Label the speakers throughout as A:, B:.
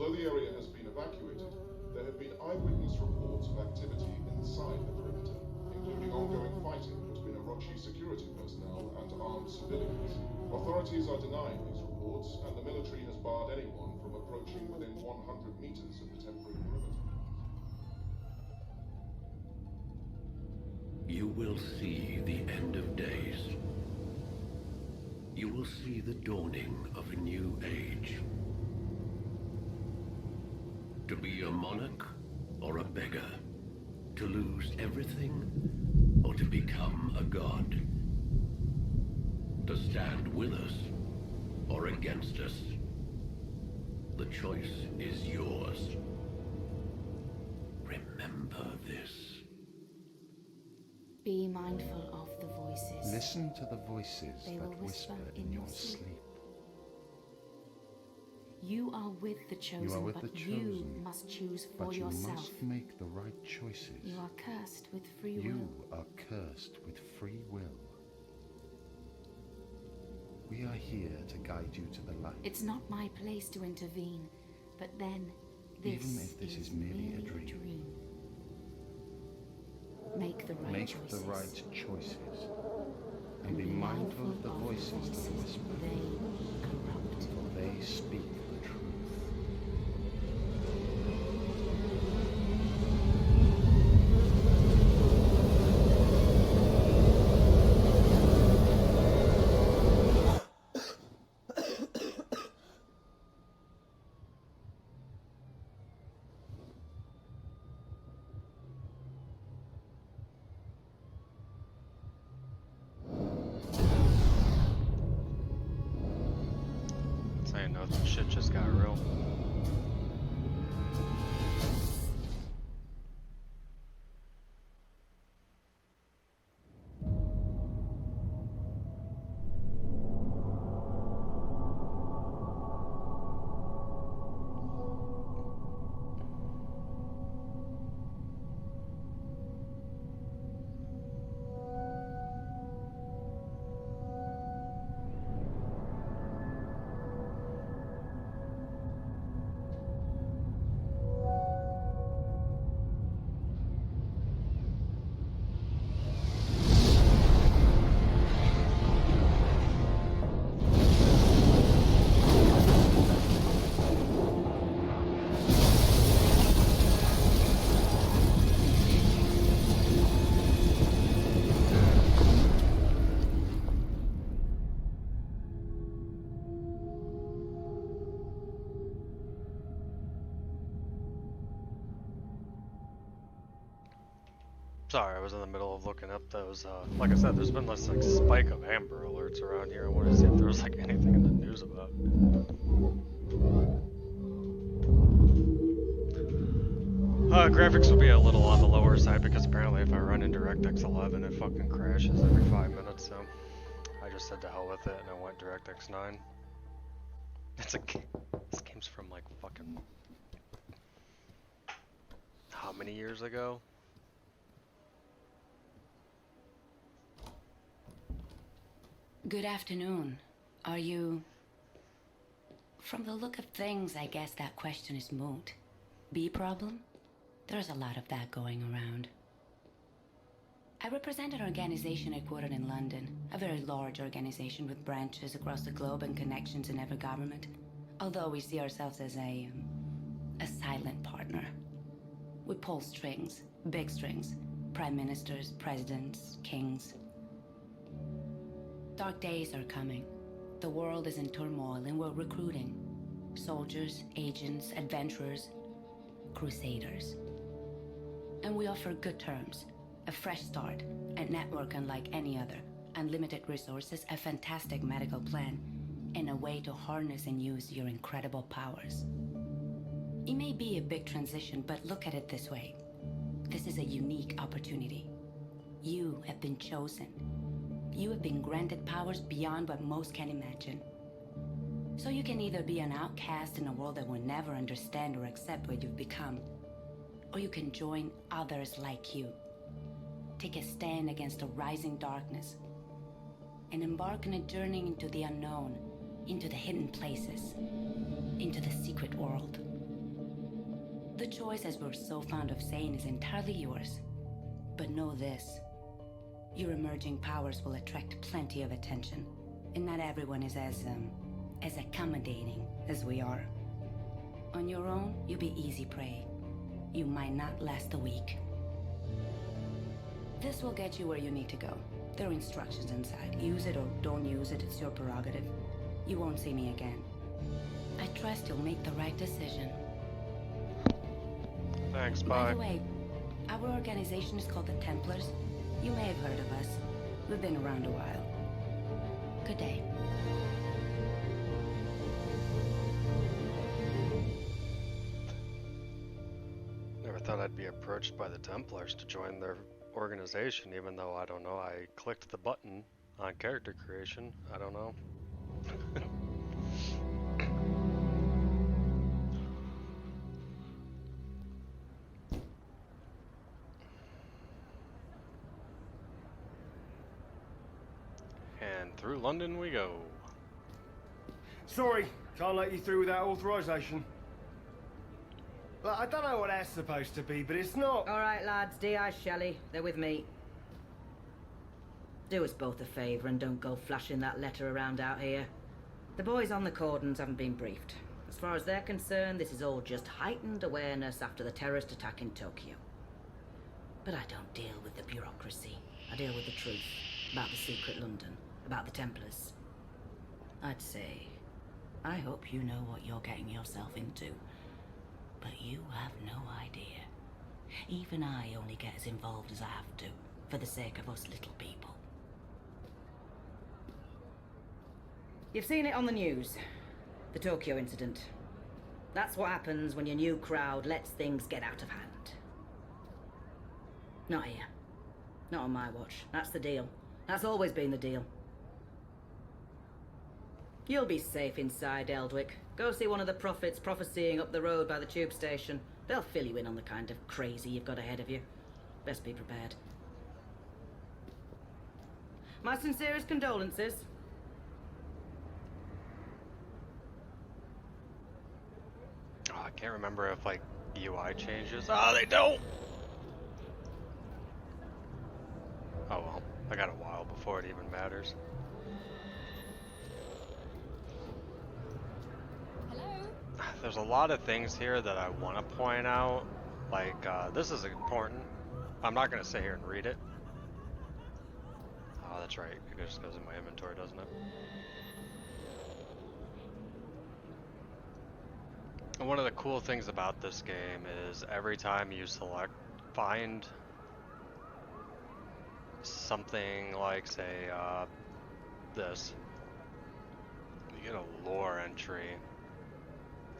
A: Although the area has been evacuated, there have been eyewitness reports of activity inside the perimeter, including ongoing fighting between Orochi security personnel and armed civilians. Authorities are denying these reports, and the military has barred anyone from approaching within 100 meters of the temporary perimeter.
B: You will see the end of days. You will see the dawning of a new age. To be a monarch or a beggar. To lose everything or to become a god. To stand with us or against us. The choice is yours. Remember this.
C: Be mindful of the voices.
D: Listen to the voices
C: They
D: that
C: will
D: whisper in your sleep.
C: You are with the chosen,
D: You are with
C: but
D: the chosen,
C: you must choose for
D: but
C: yourself.
D: you must make the right choices.
C: You are cursed with free will.
D: You are cursed with free will. We are here to guide you to the light.
C: It's not my place to intervene, but then this
D: Even if this is merely a dream.
C: Make the right
D: Make
C: choices.
D: the right choices. And be mindful of the voices that whisper.
C: They corrupt.
D: For they speak the truth.
E: Saying no, shit just got real. Sorry, I was in the middle of looking up those, like I said, there's been this, like, spike of Amber Alerts around here. I wanted to see if there was, like, anything in the news about it. Graphics will be a little on the lower side because apparently if I run in DirectX 11 it fucking crashes every 5 minutes, so I just said to hell with it and I went DirectX 9. It's a this game's from like fucking how many years ago?
C: Good afternoon. Are you... From the look of things, I guess that question is moot. Bee problem? There's a lot of that going around. I represent an organization headquartered in London, a very large organization with branches across the globe and connections in every government. Although we see ourselves as a silent partner. We pull strings, big strings, prime ministers, presidents, kings. Dark days are coming. The world is in turmoil and we're recruiting. Soldiers, agents, adventurers, crusaders. And we offer good terms, a fresh start, a network unlike any other, unlimited resources, a fantastic medical plan, and a way to harness and use your incredible powers. It may be a big transition, but look at it this way. This is a unique opportunity. You have been chosen. You have been granted powers beyond what most can imagine. So you can either be an outcast in a world that will never understand or accept what you've become, or you can join others like you. Take a stand against the rising darkness, and embark on a journey into the unknown, into the hidden places, into the secret world. The choice, as we're so fond of saying, is entirely yours. But know this. Your emerging powers will attract plenty of attention. And not everyone is as accommodating as we are. On your own, you'll be easy prey. You might not last a week. This will get you where you need to go. There are instructions inside. Use it or don't use it, it's your prerogative. You won't see me again. I trust you'll make the right decision.
E: Thanks,
C: By
E: bye.
C: the way, our organization is called the Templars. You may have heard of us. We've been around a while. Good day.
E: Never thought I'd be approached by the Templars to join their organization, even though, I don't know, I clicked the button on character creation. I don't know. And through London we go.
F: Sorry, can't let you through without authorization. Well, I don't know what that's supposed to be, but it's not.
G: All right, lads, D.I. Shelley, they're with me. Do us both a favour and don't go flashing that letter around out here. The boys on the cordons haven't been briefed. As far as they're concerned, this is all just heightened awareness after the terrorist attack in Tokyo. But I don't deal with the bureaucracy. I deal with the truth about the secret London, about the Templars. I'd say, I hope you know what you're getting yourself into. But you have no idea. Even I only get as involved as I have to, for the sake of us little people. You've seen it on the news. The Tokyo incident. That's what happens when your new crowd lets things get out of hand. Not here. Not on my watch. That's the deal. That's always been the deal. You'll be safe inside Eldwick. Go see one of the prophets prophesying up the road by the tube station. They'll fill you in on the kind of crazy you've got ahead of you. Best be prepared. My sincerest condolences.
E: Oh, I can't remember if, like, UI changes. Oh, they don't! Oh well, I got a while before it even matters. There's a lot of things here that I want to point out. Like, this is important. I'm not going to sit here and read it. Oh, that's right. It just goes in my inventory, doesn't it? And one of the cool things about this game is every time you find something like, say, this, you get a lore entry.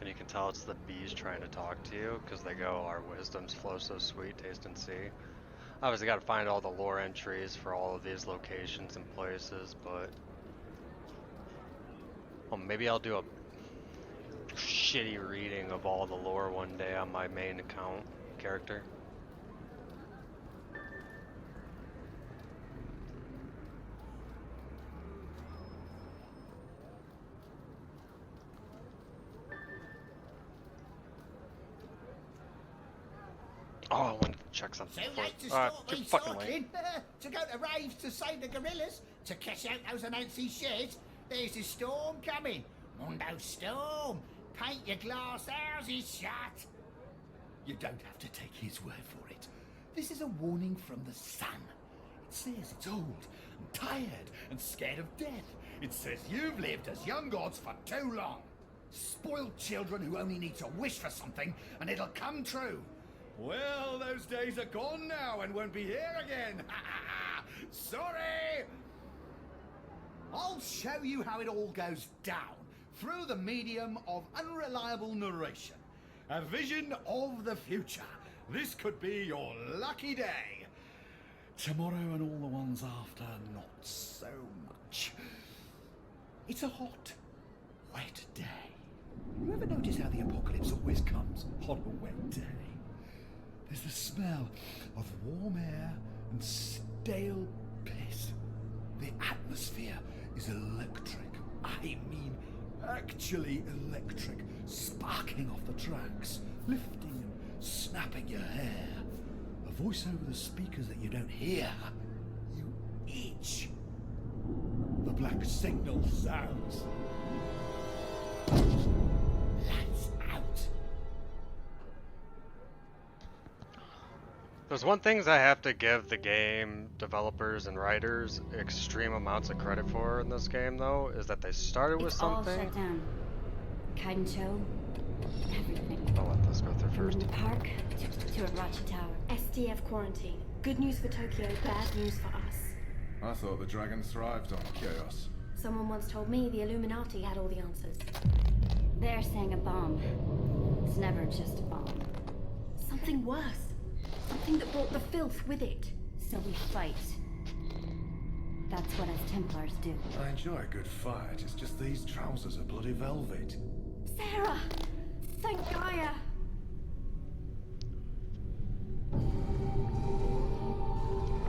E: And you can tell it's the bees trying to talk to you, because they go, our wisdoms flow so sweet, taste and see. Obviously got to find all the lore entries for all of these locations and places, but... well, maybe I'll do a shitty reading of all the lore one day on my main account character. Oh, I wanted to check something.
H: So late to
E: Too
H: start me
E: fucking late.
H: talking. To go to raves to save the gorillas, to catch out those Anansi sheds. There's a storm coming. Mondo storm. Paint your glass houses shut. You don't have to take his word for it. This is a warning from the sun. It says it's old and tired and scared of death. It says you've lived as young gods for too long. Spoiled children who only need to wish for something and it'll come true. Well, those days are gone now and won't be here again. Sorry! I'll show you how it all goes down through the medium of unreliable narration. A vision of the future. This could be your lucky day. Tomorrow and all the ones after, not so much. It's a hot, wet day. You ever notice how the apocalypse always comes on a wet day? There's the smell of warm air and stale piss. The atmosphere is electric. I mean, actually electric. Sparking off the tracks, lifting
I: snapping your hair, a voice over the speakers that you don't hear. You itch. The black signal sounds. Lights out.
E: There's one thing I have to give the game developers and writers extreme amounts of credit for in this game, though, is that they started with
C: It's all
E: something.
C: shut down. Kaiden show, everything.
E: I'll let this go through
C: From
E: first.
C: the park to Arachi Tower.
J: SDF quarantine. Good news for Tokyo, bad news for us.
K: I thought the dragon thrived on chaos.
J: Someone once told me the Illuminati had all the answers.
C: They're saying a bomb. It's never just a bomb.
J: Something worse. Something that brought the filth with it.
C: So we fight. That's what us Templars do.
K: I enjoy a good fight, it's just these trousers are bloody velvet.
J: Sarah! Thank Gaia!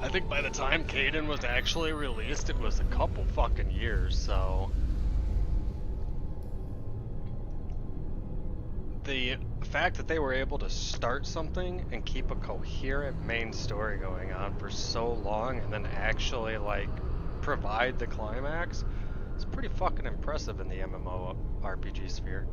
E: I think by the time Kaiden was actually released, it was a couple fucking years, so... The fact that they were able to start something and keep a coherent main story going on for so long and then actually, like, provide the climax is pretty fucking impressive in the MMORPG sphere.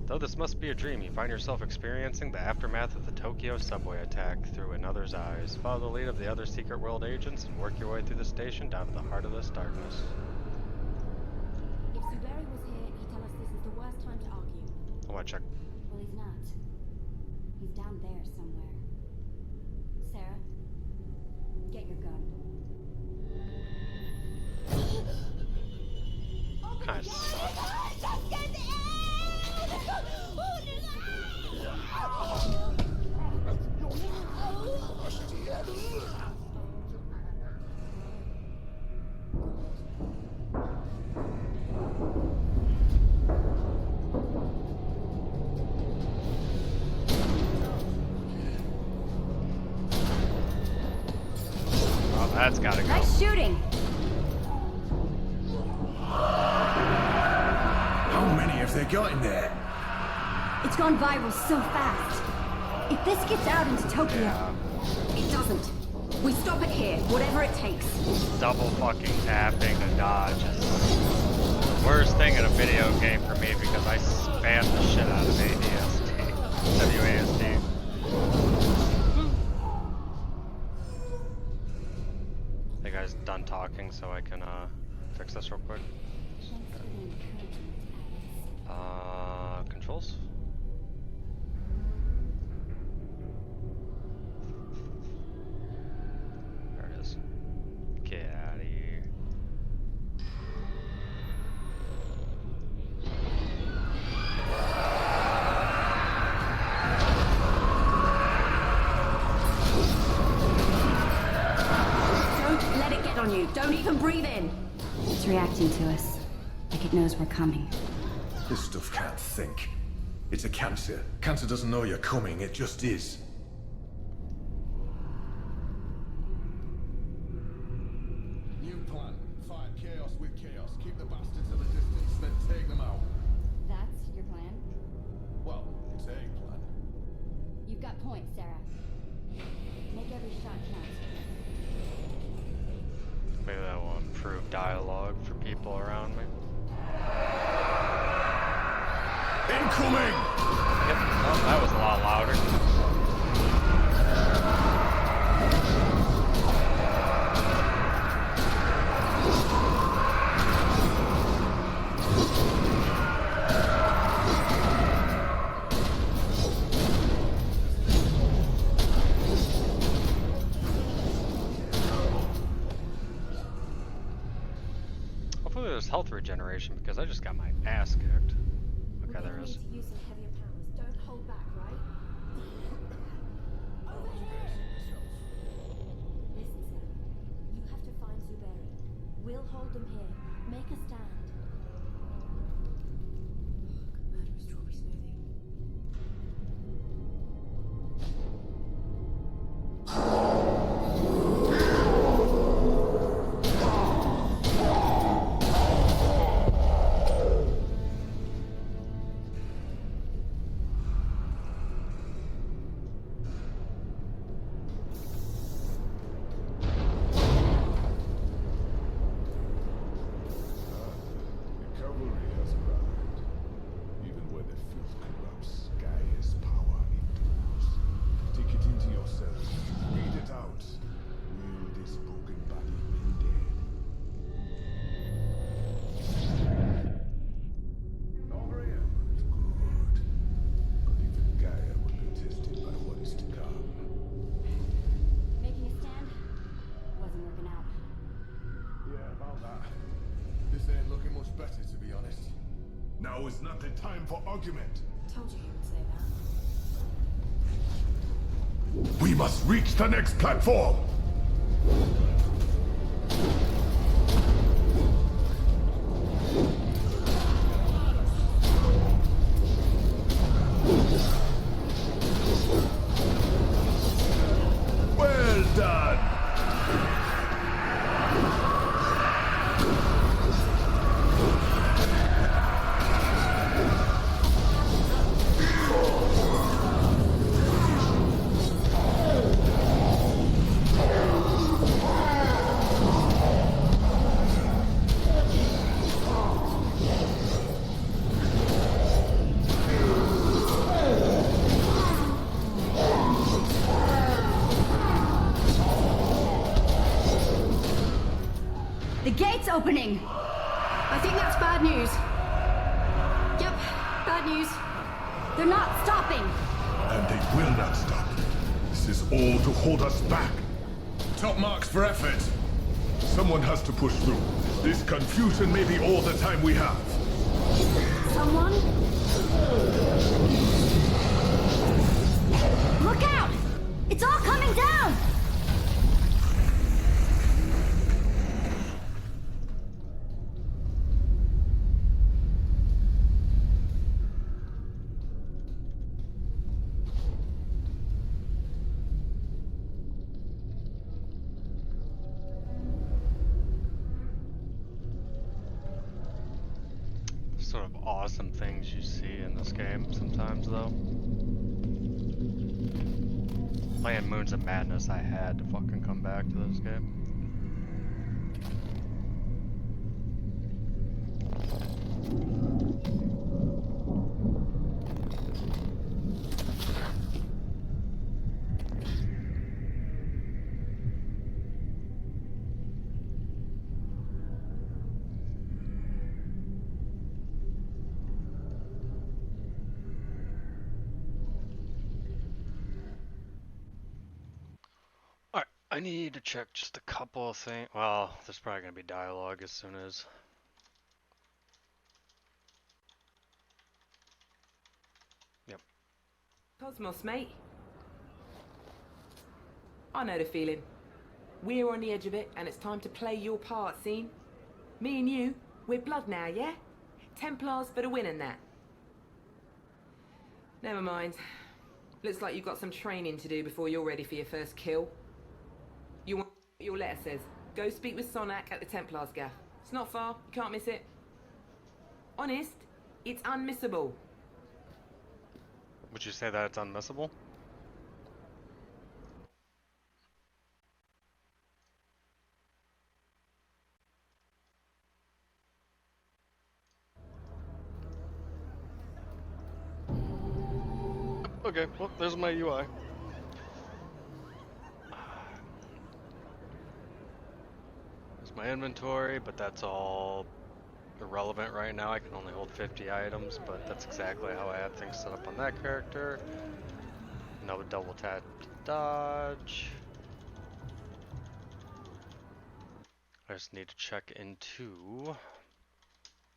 E: Though this must be a dream, you find yourself experiencing the aftermath of the Tokyo subway attack through another's eyes. Follow the lead of the other secret world agents and work your way through the station down to the heart of this darkness.
C: If Suberi was here, he'd tell us this is the worst time to argue.
E: I want to check.
C: Well, he's not. He's down there somewhere. Sarah, get your gun.
E: Kinda sucks. Oh, that's gotta go.
C: Nice shooting!
K: How many have they got in there?
C: It's gone viral so fast. If this gets out into Tokyo, it doesn't. We stop it here, whatever it takes.
E: Double fucking tapping to dodge is the worst thing in a video game for me because I spam the shit out of WASD. Hey guys, done talking so I can fix this real quick. Controls? There it is. Get out of here.
C: Don't let it get on you. Don't even breathe in. It's reacting to us, like it knows we're coming.
K: This stuff can't think. It's a cancer. Cancer doesn't know you're coming, it just is.
I: New plan. Fight chaos with chaos. Keep the bastards at a distance, then take them out.
C: That's your plan?
I: Well, it's a plan.
C: You've got points, Sarah. Make every shot count.
E: Maybe that will improve dialogue for people around me.
K: Incoming!
E: Yep. Oh, that was a lot louder. Hopefully there's health regeneration because I just got my ass kicked. Okay, there is.
J: Need to use some heavier powers. Don't hold back, right? Listen, Sarah. You have to find Zuberi. We'll hold them here. Make a stand. Murderous strawberry smoothie.
I: about that. This ain't looking much better, to be honest.
K: Now is not the time for argument.
J: Told you he would say that.
K: We must reach the next platform. Well done.
J: The gate's opening! I think that's bad news. Yep, bad news. They're not stopping!
K: And they will not stop. This is all to hold us back. Top marks for effort. Someone has to push through. This confusion may be all the time we have.
J: Someone? Look out! It's all coming down!
E: Sort of awesome things you see in this game sometimes, though. Playing Moons of Madness, I had to fucking come back to this game. I need to check just a couple of things. Well, there's probably going to be dialogue as soon as... Yep.
L: Cosmos, mate. I know the feeling. We're on the edge of it, and it's time to play your part, scene. Me and you, we're blood now, yeah? Templars for the win and that. Never mind. Looks like you've got some training to do before you're ready for your first kill. You want what your letter says. Go speak with Sonak at the Templars gaff. It's not far, you can't miss it. Honest, it's unmissable.
E: Would you say that it's unmissable? Okay, well, there's my UI. My inventory, but that's all irrelevant right now. I can only hold 50 items, but that's exactly how I have things set up on that character. No double tap to dodge. I just need to check into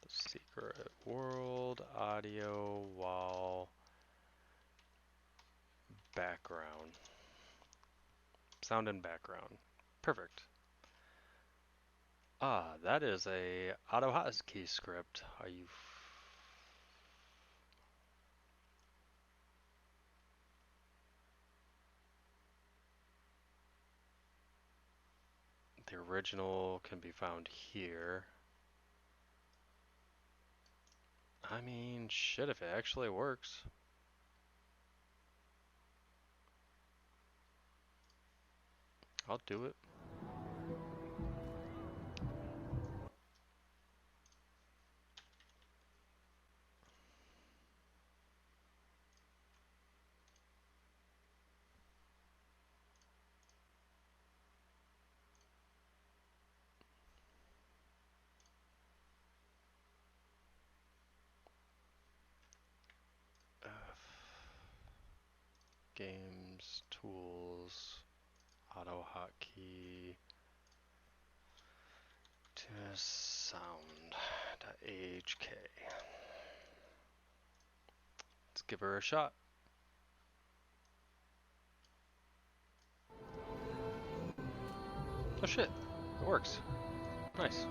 E: the secret world, audio, wall, background. Sound and background. Perfect. Ah, that is a auto hotkey script. Are you the original can be found here. I mean, shit, if it actually works. I'll do it. Games, tools, auto hotkey, 10, sound.hk. Let's give her a shot. Oh shit, it works. Nice.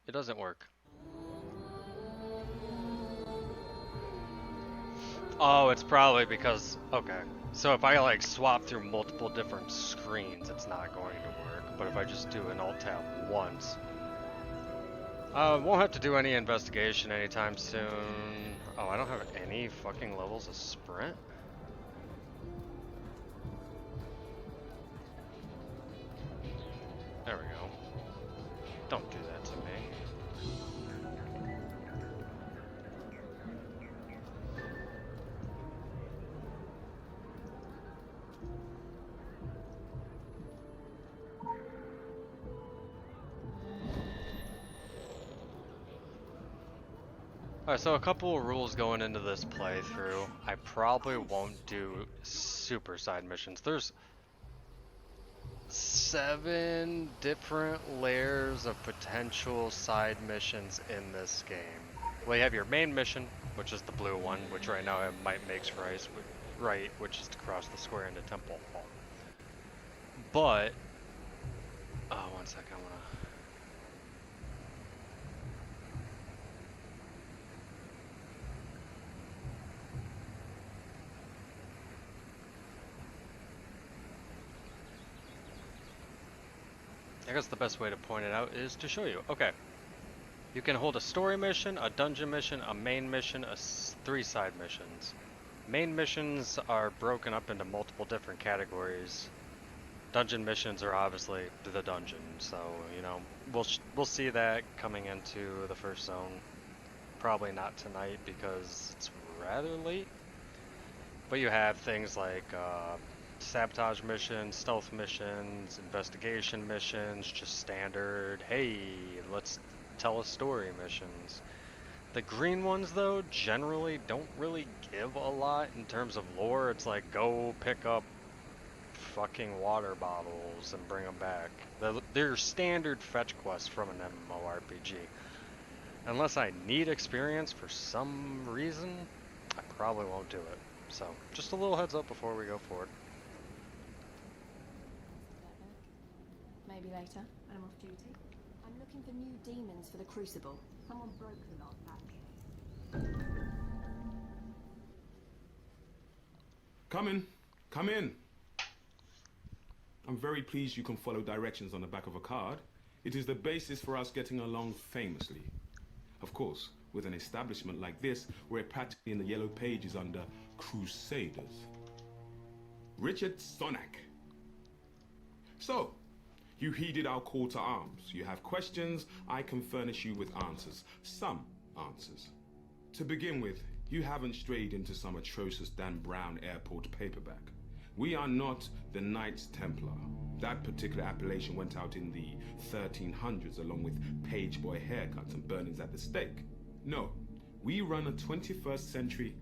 E: It doesn't work. Oh, it's probably because, okay. So if I like swap through multiple different screens, it's not going to work. But if I just do an alt tab once, won't have to do any investigation anytime soon. Oh, I don't have any fucking levels of sprint? There we go. Don't do that to me. Alright, so a couple of rules going into this playthrough. I probably won't do super side missions. There's 7 different layers of potential side missions in this game. Well, you have your main mission, which is the blue one, which right now it might makes right, which is to cross the square into Temple Hall. But, oh, one second, I wanna. I guess the best way to point it out is to show you. Okay. You can hold a story mission, a dungeon mission, a main mission, 3 side missions. Main missions are broken up into multiple different categories. Dungeon missions are obviously the dungeon, so, you know, we'll see that coming into the first zone. Probably not tonight because it's rather late. But you have things like, sabotage missions, stealth missions, investigation missions, just standard, hey, let's tell a story missions. The green ones, though, generally don't really give a lot in terms of lore. It's like, go pick up fucking water bottles and bring them back. They're standard fetch quests from an MMORPG. Unless I need experience for some reason, I probably won't do it. So, just a little heads up before we go forward.
J: Maybe later, when I'm off duty. I'm looking for new demons for the Crucible. Someone broke the lot back.
D: Come in. Come in. I'm very pleased you can follow directions on the back of a card. It is the basis for us getting along famously. Of course, with an establishment like this, we're practically in the yellow pages under Crusaders. Richard Sonak. So, you heeded our call to arms. You have questions, I can furnish you with answers. Some answers. To begin with, you haven't strayed into some atrocious Dan Brown airport paperback. We are not the Knights Templar. That particular appellation went out in the 1300s along with pageboy haircuts and burnings at the stake. No, we run a 21st century,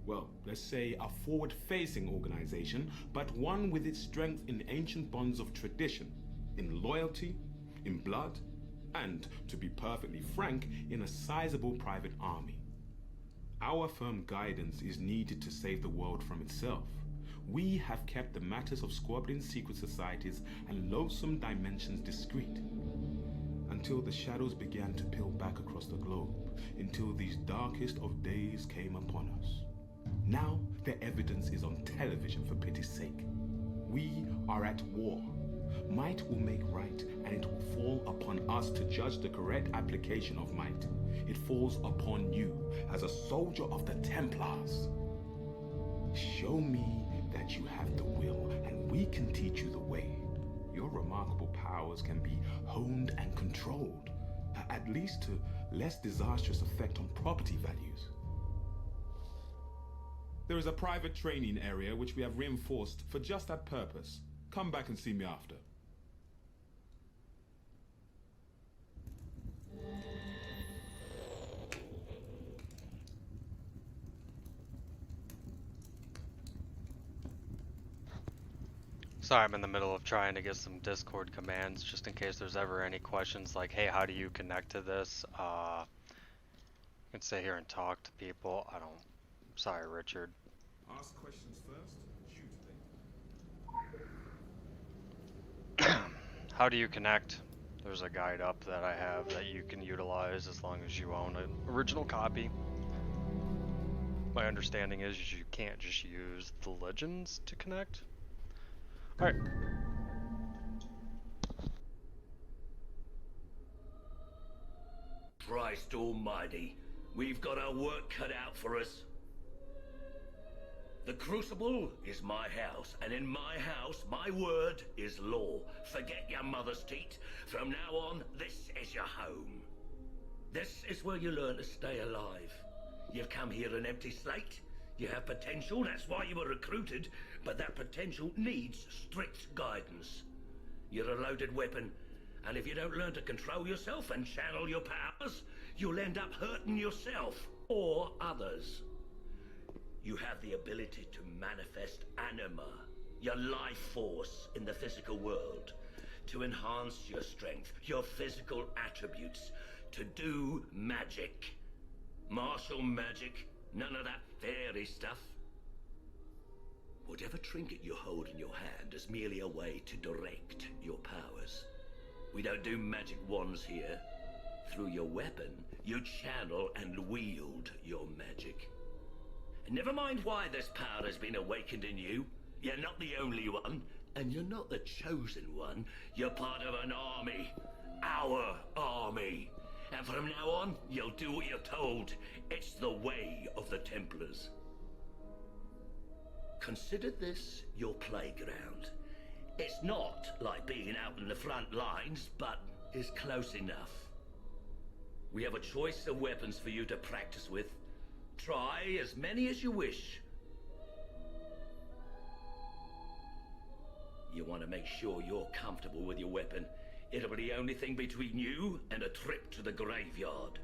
D: well, let's say a forward-facing organization, but one with its strength in ancient bonds of tradition, in loyalty, in blood, and, to be perfectly frank, in a sizable private army. Our firm guidance is needed to save the world from itself. We have kept the matters of squabbling secret societies and loathsome dimensions discreet, until the shadows began to peel back across the globe, until these darkest of days came upon us. Now the evidence is on television, for pity's sake. We are at war. Might will make right, and it will fall upon us to judge the correct application of might. It falls upon you as a soldier of the Templars. Show me that you have the will, and we can teach you the way. Your remarkable powers can be honed and controlled, at least to less disastrous effect on property values. There is a private training area which we have reinforced for just that purpose. Come back and see me after.
E: Sorry, I'm in the middle of trying to get some Discord commands just in case there's ever any questions like, hey, how do you connect to this? I can sit here and talk to people. I don't... Sorry, Richard.
D: Ask questions first, shoot
E: How do you connect? There's a guide up that I have that you can utilize as long as you own an original copy. My understanding is you can't just use the legends to connect. Alright.
B: Christ almighty, we've got our work cut out for us. The Crucible is my house, and in my house, my word is law. Forget your mother's teat. From now on, this is your home. This is where you learn to stay alive. You've come here an empty slate. You have potential, that's why you were recruited, but that potential needs strict guidance. You're a loaded weapon, and if you don't learn to control yourself and channel your powers, you'll end up hurting yourself or others. You have the ability to manifest anima, your life force in the physical world, to enhance your strength, your physical attributes, to do magic. Martial magic, none of that fairy stuff. Whatever trinket you hold in your hand is merely a way to direct your powers. We don't do magic wands here. Through your weapon, you channel and wield your magic. And never mind why this power has been awakened in you. You're not the only one, and you're not the chosen one. You're part of an army. Our army. And from now on, you'll do what you're told. It's the way of the Templars. Consider this your playground. It's not like being out in the front lines, but is close enough. We have a choice of weapons for you to practice with. Try as many as you wish. You want to make sure you're comfortable with your weapon. It'll be the only thing between you and a trip to the graveyard.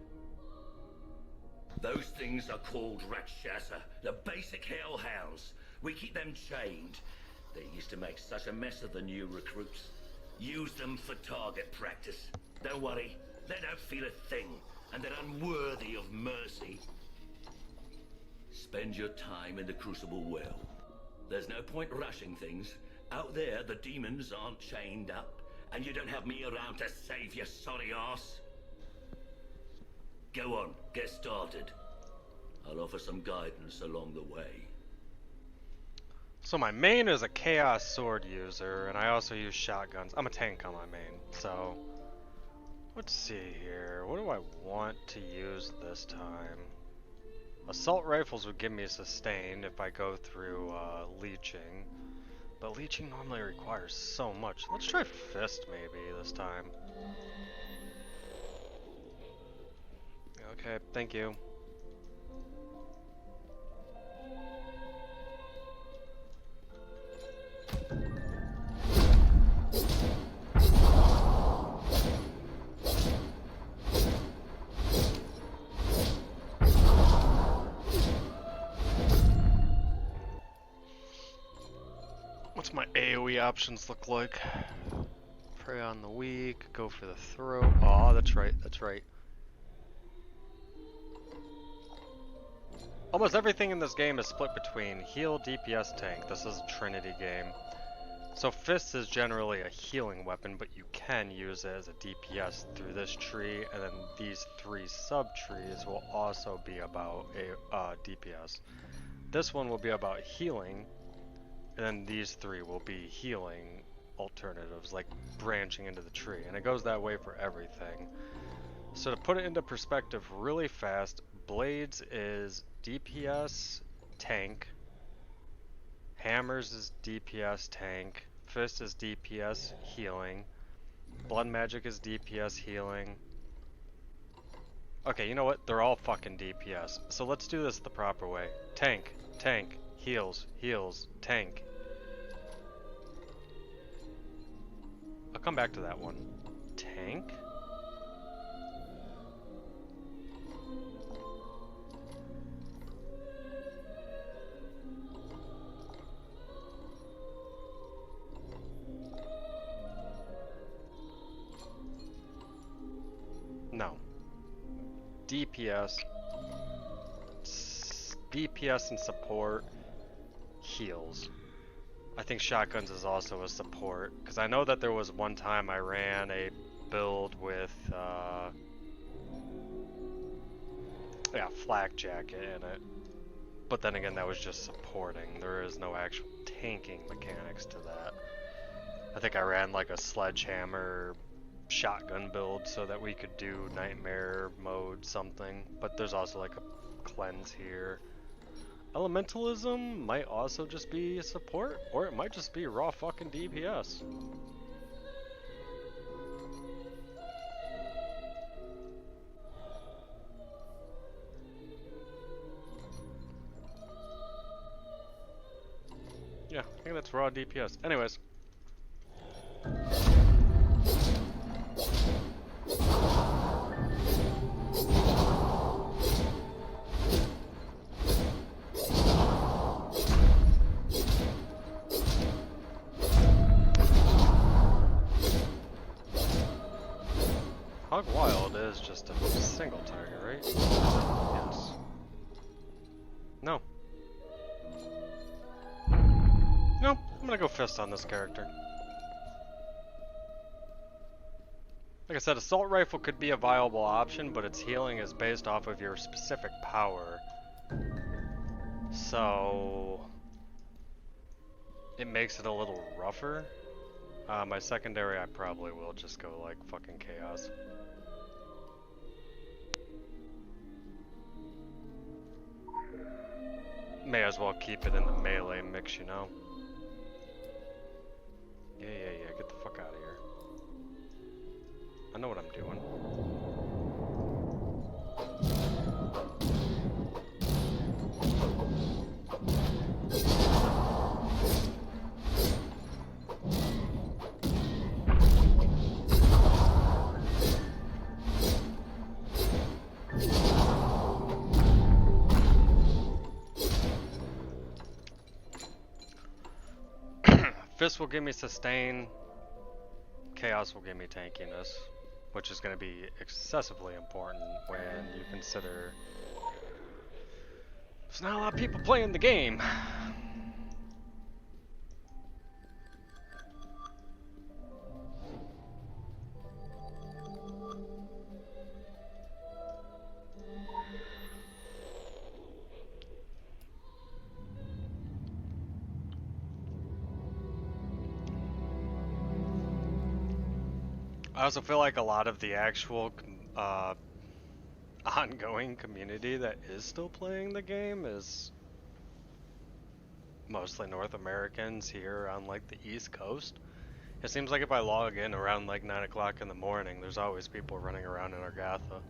B: Those things are called Rakshasa, the basic hellhounds. We keep them chained. They used to make such a mess of the new recruits. Use them for target practice. Don't worry, they don't feel a thing, and they're unworthy of mercy. Spend your time in the Crucible well. There's no point rushing things. Out there, the demons aren't chained up, and you don't have me around to save your sorry ass. Go on, get started. I'll offer some guidance along the way.
E: So my main is a Chaos Sword user, and I also use shotguns. I'm a tank on my main, so... Let's see here. What do I want to use this time? Assault rifles would give me a sustain if I go through leeching. But leeching normally requires so much. Let's try fist maybe this time. Okay, thank you. What's my AoE options look like? Prey on the weak, go for the throat. Oh, that's right, that's right. Almost everything in this game is split between heal, DPS, tank. This is a Trinity game. So Fist is generally a healing weapon, but you can use it as a DPS through this tree, and then these three sub-trees will also be about a DPS. This one will be about healing, and then these three will be healing alternatives, like branching into the tree, and it goes that way for everything. So to put it into perspective really fast, Blades is DPS, tank. Hammers is DPS, tank. Fist is DPS, healing. Blood Magic is DPS, healing. Okay, you know what? They're all fucking DPS. So let's do this the proper way. Tank, tank, heals, heals, tank. I'll come back to that one. Tank? No. DPS. DPS and support. Heals. I think shotguns is also a support. Because I know that there was one time I ran a build with, yeah, flak jacket in it. But then again, that was just supporting. There is no actual tanking mechanics to that. I think I ran like a sledgehammer shotgun build so that we could do nightmare mode something. But there's also like a cleanse here. Elementalism might also just be support, or it might just be raw fucking DPS. Yeah, I think that's raw DPS. Anyways. Hog Wild is just a single target, right? Yes. No. No, I'm gonna go fist on this character. Like I said, assault rifle could be a viable option, but its healing is based off of your specific power. So it makes it a little rougher. My secondary, I probably will just go like fucking chaos. May as well keep it in the melee mix, you know? Yeah, get the fuck out of here. I know what I'm doing. Fist will give me sustain, chaos will give me tankiness, which is going to be excessively important when you consider there's not a lot of people playing the game. I also feel like a lot of the actual ongoing community that is still playing the game is mostly North Americans here on like the East Coast. It seems like if I log in around like 9 o'clock in the morning, there's always people running around in Argatha.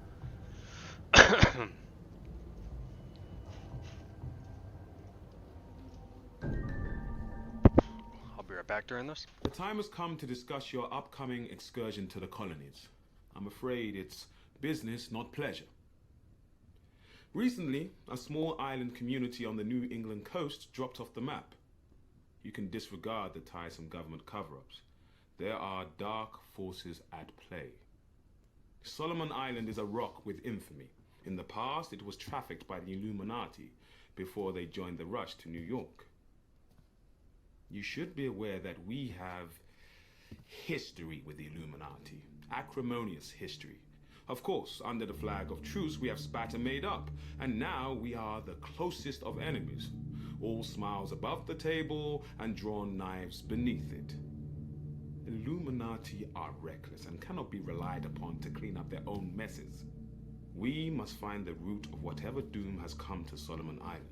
E: Right back during this.
D: The time has come to discuss your upcoming excursion to the colonies. I'm afraid it's business, not pleasure. Recently, a small island community on the New England coast dropped off the map. You can disregard the tiresome government cover-ups. There are dark forces at play. Solomon Island is a rock with infamy. In the past, it was trafficked by the Illuminati before they joined the rush to New York. You should be aware that we have history with the Illuminati, acrimonious history. Of course, under the flag of truce, we have spat and made up, and now we are the closest of enemies. All smiles above the table and drawn knives beneath it. Illuminati are reckless and cannot be relied upon to clean up their own messes. We must find the root of whatever doom has come to Solomon Island.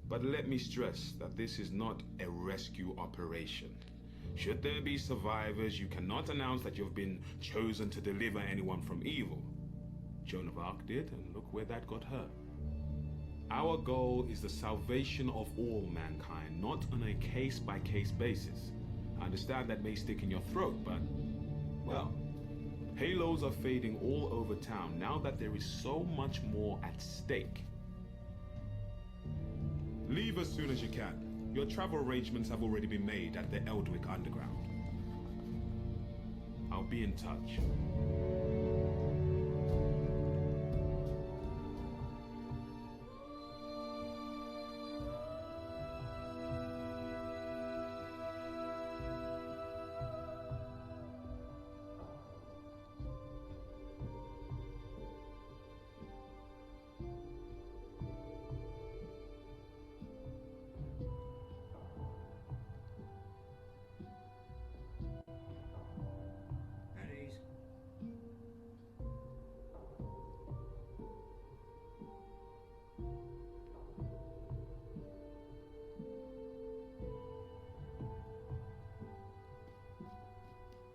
D: But let me stress that this is not a rescue operation. Should there be survivors, you cannot announce that you've been chosen to deliver anyone from evil. Joan of Arc did, and look where that got her. Our goal is the salvation of all mankind, not on a case-by-case basis. I understand that may stick in your throat, but, well, halos are fading all over town now that there is so much more at stake. Leave as soon as you can. Your travel arrangements have already been made at the Eldwick Underground. I'll be in touch.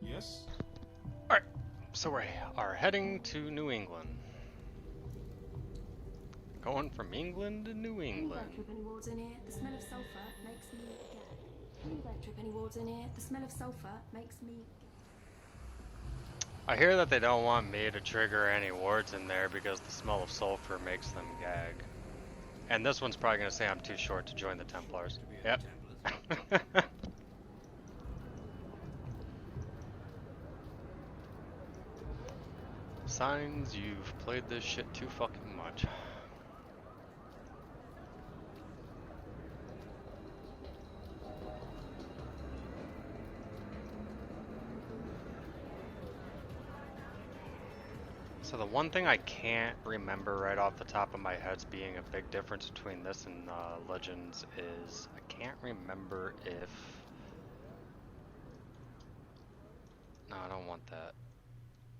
D: Yes?
E: Alright, so we are heading to New England. Going from England to New England.
J: Don't trip any wards in here. The smell of sulfur makes me gag. Don't trip any wards in here. The smell of sulfur makes me.
E: I hear that they don't want me to trigger any wards in there because the smell of sulfur makes them gag. And this one's probably going to say I'm too short to join the Templars. Yep. Signs you've played this shit too fucking much. So the one thing I can't remember right off the top of my head as being a big difference between this and Legends is I can't remember if... No, I don't want that.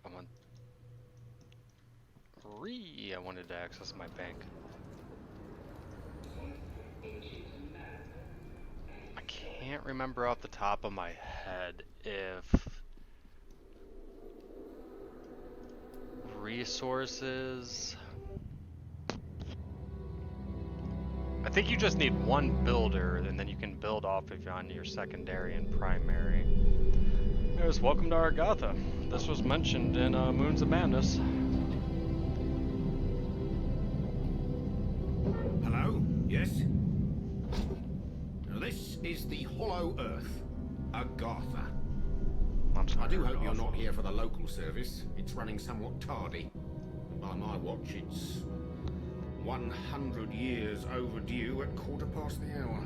E: I want... I wanted to access my bank. I can't remember off the top of my head if resources... I think you just need one builder and then you can build off of on your secondary and primary. Anyways, welcome to Argatha. This was mentioned in Moons of Madness.
M: Hello? Yes? Now this is the Hollow Earth, Argatha. I do hope you're not here for the local service. It's running somewhat tardy. By my watch, it's 100 years overdue at 1/4 the hour.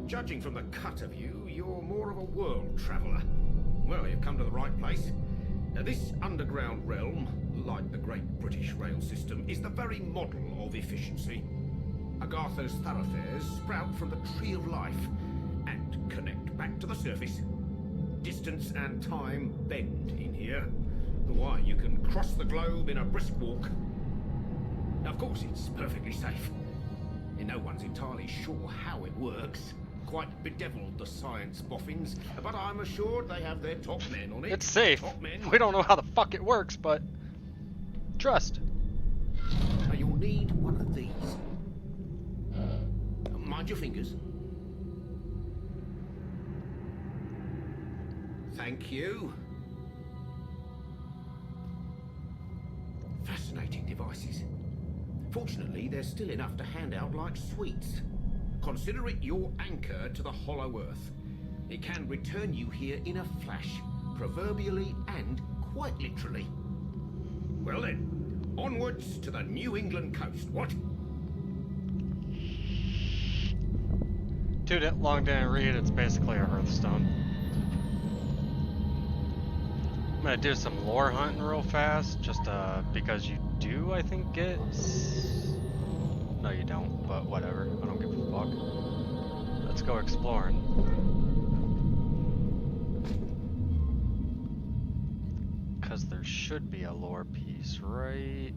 M: Judging from the cut of you, you're more of a world traveller. Well, you've come to the right place. Now, this underground realm, like the great British rail system, is the very model of efficiency. Agatha's thoroughfares sprout from the Tree of Life and connect back to the surface. Distance and time bend in here. Why, you can cross the globe in a brisk walk. Now, of course, it's perfectly safe. And no one's entirely sure how it works. Quite bedeviled the science boffins, but I'm assured they have their top men on it.
E: It's safe. We don't know how the fuck it works, but trust.
M: Now, you'll need one of these. Mind your fingers. Thank you. Fascinating devices. Fortunately, there's still enough to hand out like sweets. Consider it your anchor to the Hollow Earth. It can return you here in a flash, proverbially and quite literally. Well then, onwards to the New England coast, what?
E: Dude, long didn't read, it's basically a Hearthstone. I'm gonna do some lore hunting real fast, just because you do, I think, get... No, you don't, but whatever. I don't give a fuck. Let's go exploring. Because there should be a lore piece, right?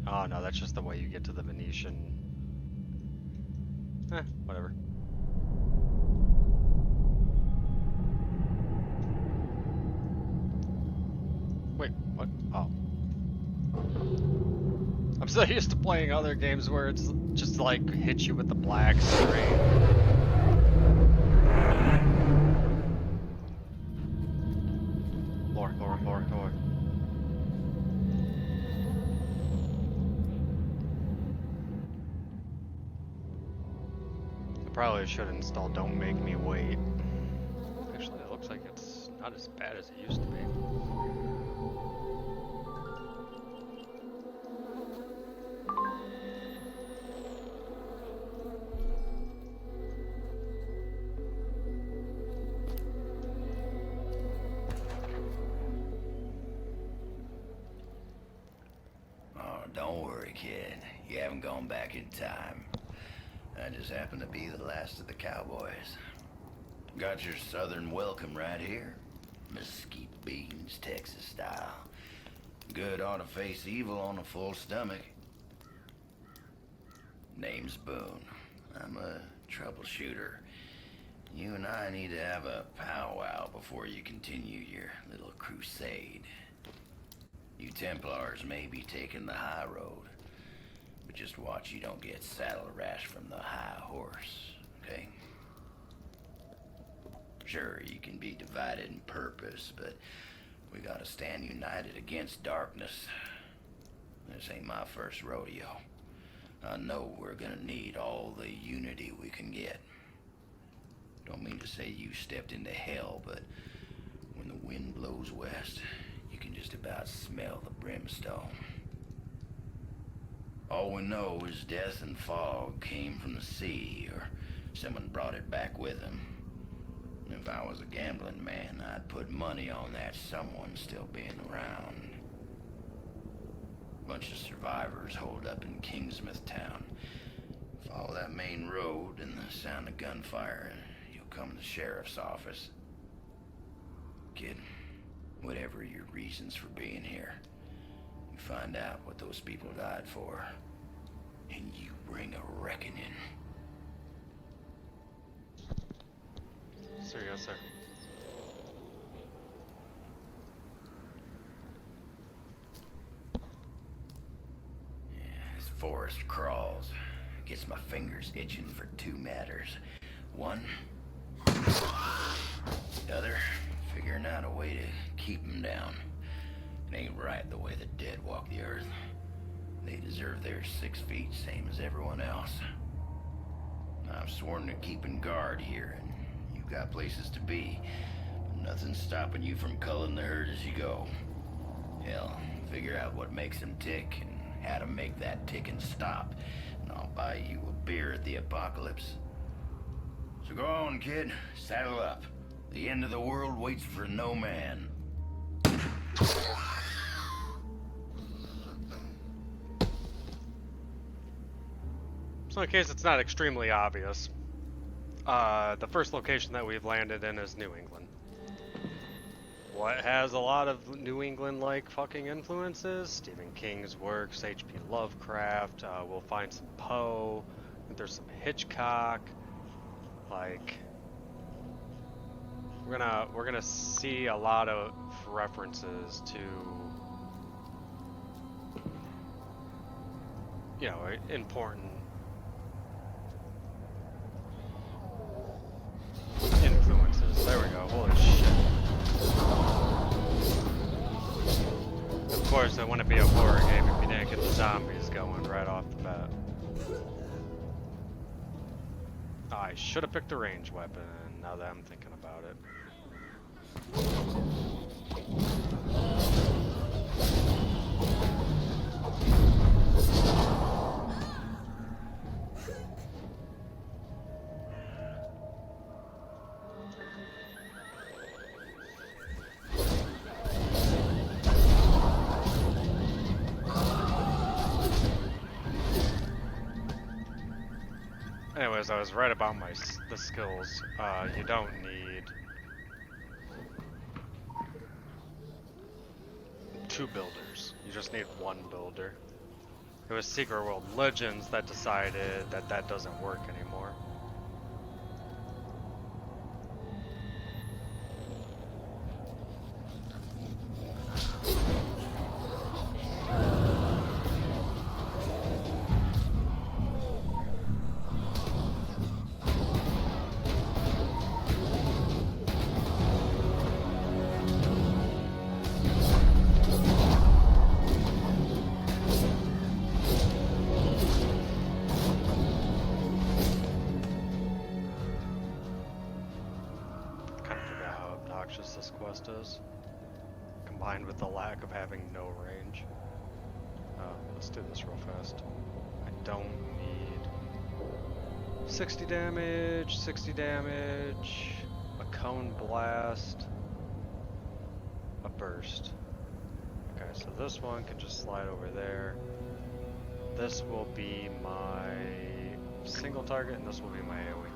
E: Oh, no, that's just the way you get to the Venetian. Whatever. Wait, what? Oh. I'm so used to playing other games where it's just like hits you with the black screen. Lore. I probably should install Don't Make Me Wait. Actually, it looks like it's... Not as bad as it used to be.
N: Oh, don't worry, kid. You haven't gone back in time. I just happen to be the last of the cowboys. Got your southern welcome right here. Mesquite beans, Texas style. Good ought to face evil on a full stomach. Name's Boone. I'm a troubleshooter. You and I need to have a powwow before you continue your little crusade. You Templars may be taking the high road, but just watch you don't get saddle rash from the high horse, okay? Sure, you can be divided in purpose, but we gotta stand united against darkness. This ain't my first rodeo. I know we're gonna need all the unity we can get. Don't mean to say you stepped into hell, but when the wind blows west, you can just about smell the brimstone. All we know is death and fog came from the sea, or someone brought it back with them. If I was a gambling man, I'd put money on that someone still being around. Bunch of survivors holed up in Kingsmouth town. Follow that main road and the sound of gunfire, and you'll come to the sheriff's office. Kid, whatever your reasons for being here, you find out what those people died for, and you bring a reckoning.
E: Sir, yes, sir.
N: Yeah, this forest crawls. Gets my fingers itching for two matters. One, the other, figuring out a way to keep them down. It ain't right the way the dead walk the earth. They deserve their 6 feet, same as everyone else. I've sworn to keeping guard here, and you've got places to be. Nothing's stopping you from culling the herd as you go. Hell, figure out what makes them tick and how to make that ticking stop, and I'll buy you a beer at the apocalypse. So go on, kid. Saddle up. The end of the world waits for no man.
E: So in case it's not extremely obvious, the first location that we've landed in is New England. What has a lot of New England-like fucking influences? Stephen King's works, H.P. Lovecraft, we'll find some Poe, there's some Hitchcock, like... We're gonna see a lot of references to, you know, important influences. There we go. Holy shit. Of course, it wouldn't be a horror game if you didn't get the zombies going right off the bat. I should have picked a ranged weapon, now that I'm thinking about it. Anyways, I was right about the skills. You don't need 2 builders. You just need 1 builder. It was Secret World Legends that decided that that doesn't work anymore. quest is, combined with the lack of having no range. Let's do this real fast. I don't need 60 damage, 60 damage, a cone blast, a burst. Okay, so this one can just slide over there. This will be my single target, and this will be my AoE.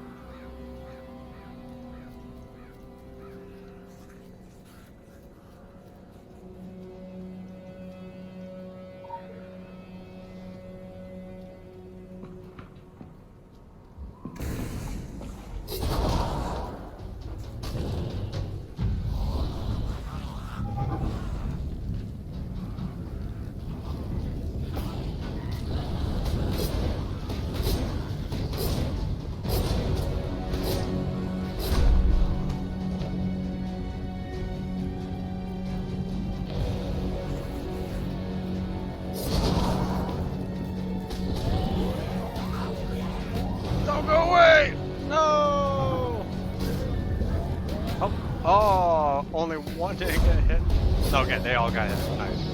E: Don't go away! No! Oh, only one didn't get hit. Okay, they all got hit. Nice.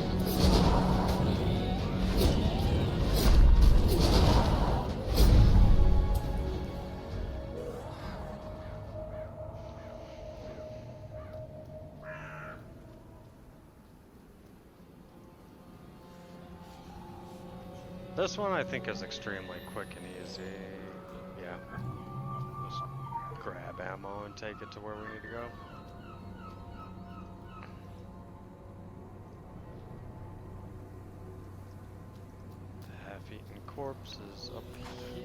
E: This one I think is extremely quick and easy. Yeah. Just grab ammo and take it to where we need to go. The half-eaten corpse is up here.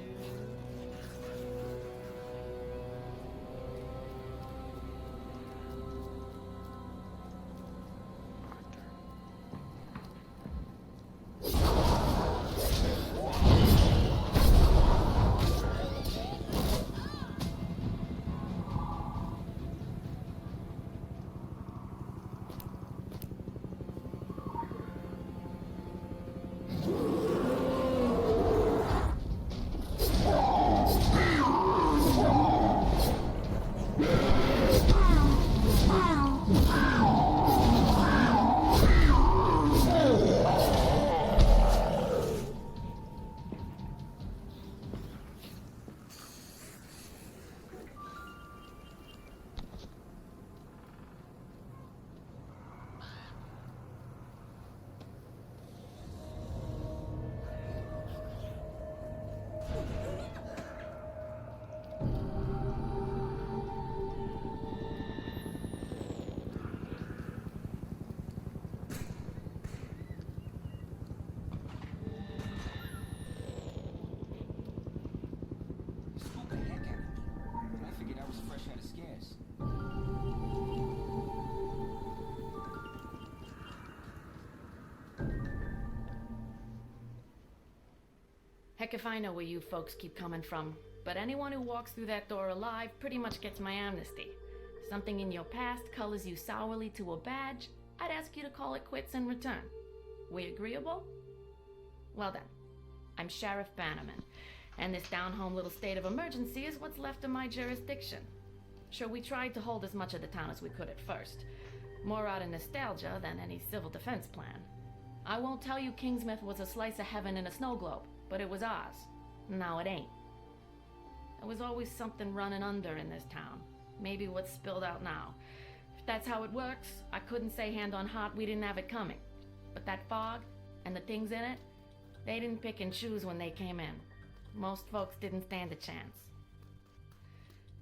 O: Heck if I know where you folks keep coming from, but anyone who walks through that door alive pretty much gets my amnesty. Something in your past colors you sourly to a badge, I'd ask you to call it quits in return. We agreeable? Well then, I'm Sheriff Bannerman, and this down-home little state of emergency is what's left of my jurisdiction. Sure, we tried to hold as much of the town as we could at first. More out of nostalgia than any civil defense plan. I won't tell you Kingsmouth was a slice of heaven in a snow globe, but it was ours. Now it ain't. There was always something running under in this town. Maybe what's spilled out now. If that's how it works, I couldn't say hand on heart we didn't have it coming. But that fog, and the things in it, they didn't pick and choose when they came in. Most folks didn't stand a chance.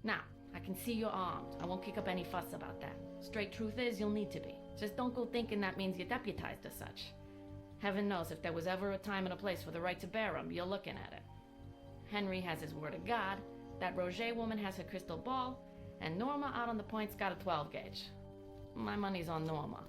O: Now, I can see you're armed. I won't kick up any fuss about that. Straight truth is, you'll need to be. Just don't go thinking that means you're deputized as such. Heaven knows if there was ever a time and a place for the right to bear 'em, you're looking at it. Henry has his word of God, that Roger woman has her crystal ball, and Norma out on the point's got a 12 gauge. My money's on Norma.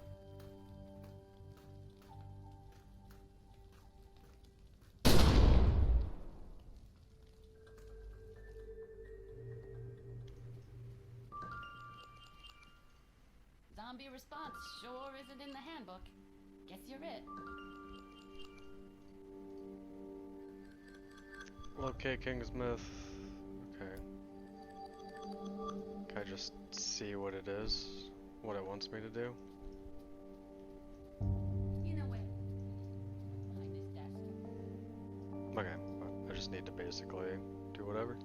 J: Zombie response sure isn't in the handbook. Guess you're it.
E: Locate Kingsmouth. Okay. Can I just see what it is? what it wants me to do.
C: You know what? Behind this desk.
E: Okay, I just need to basically do whatever.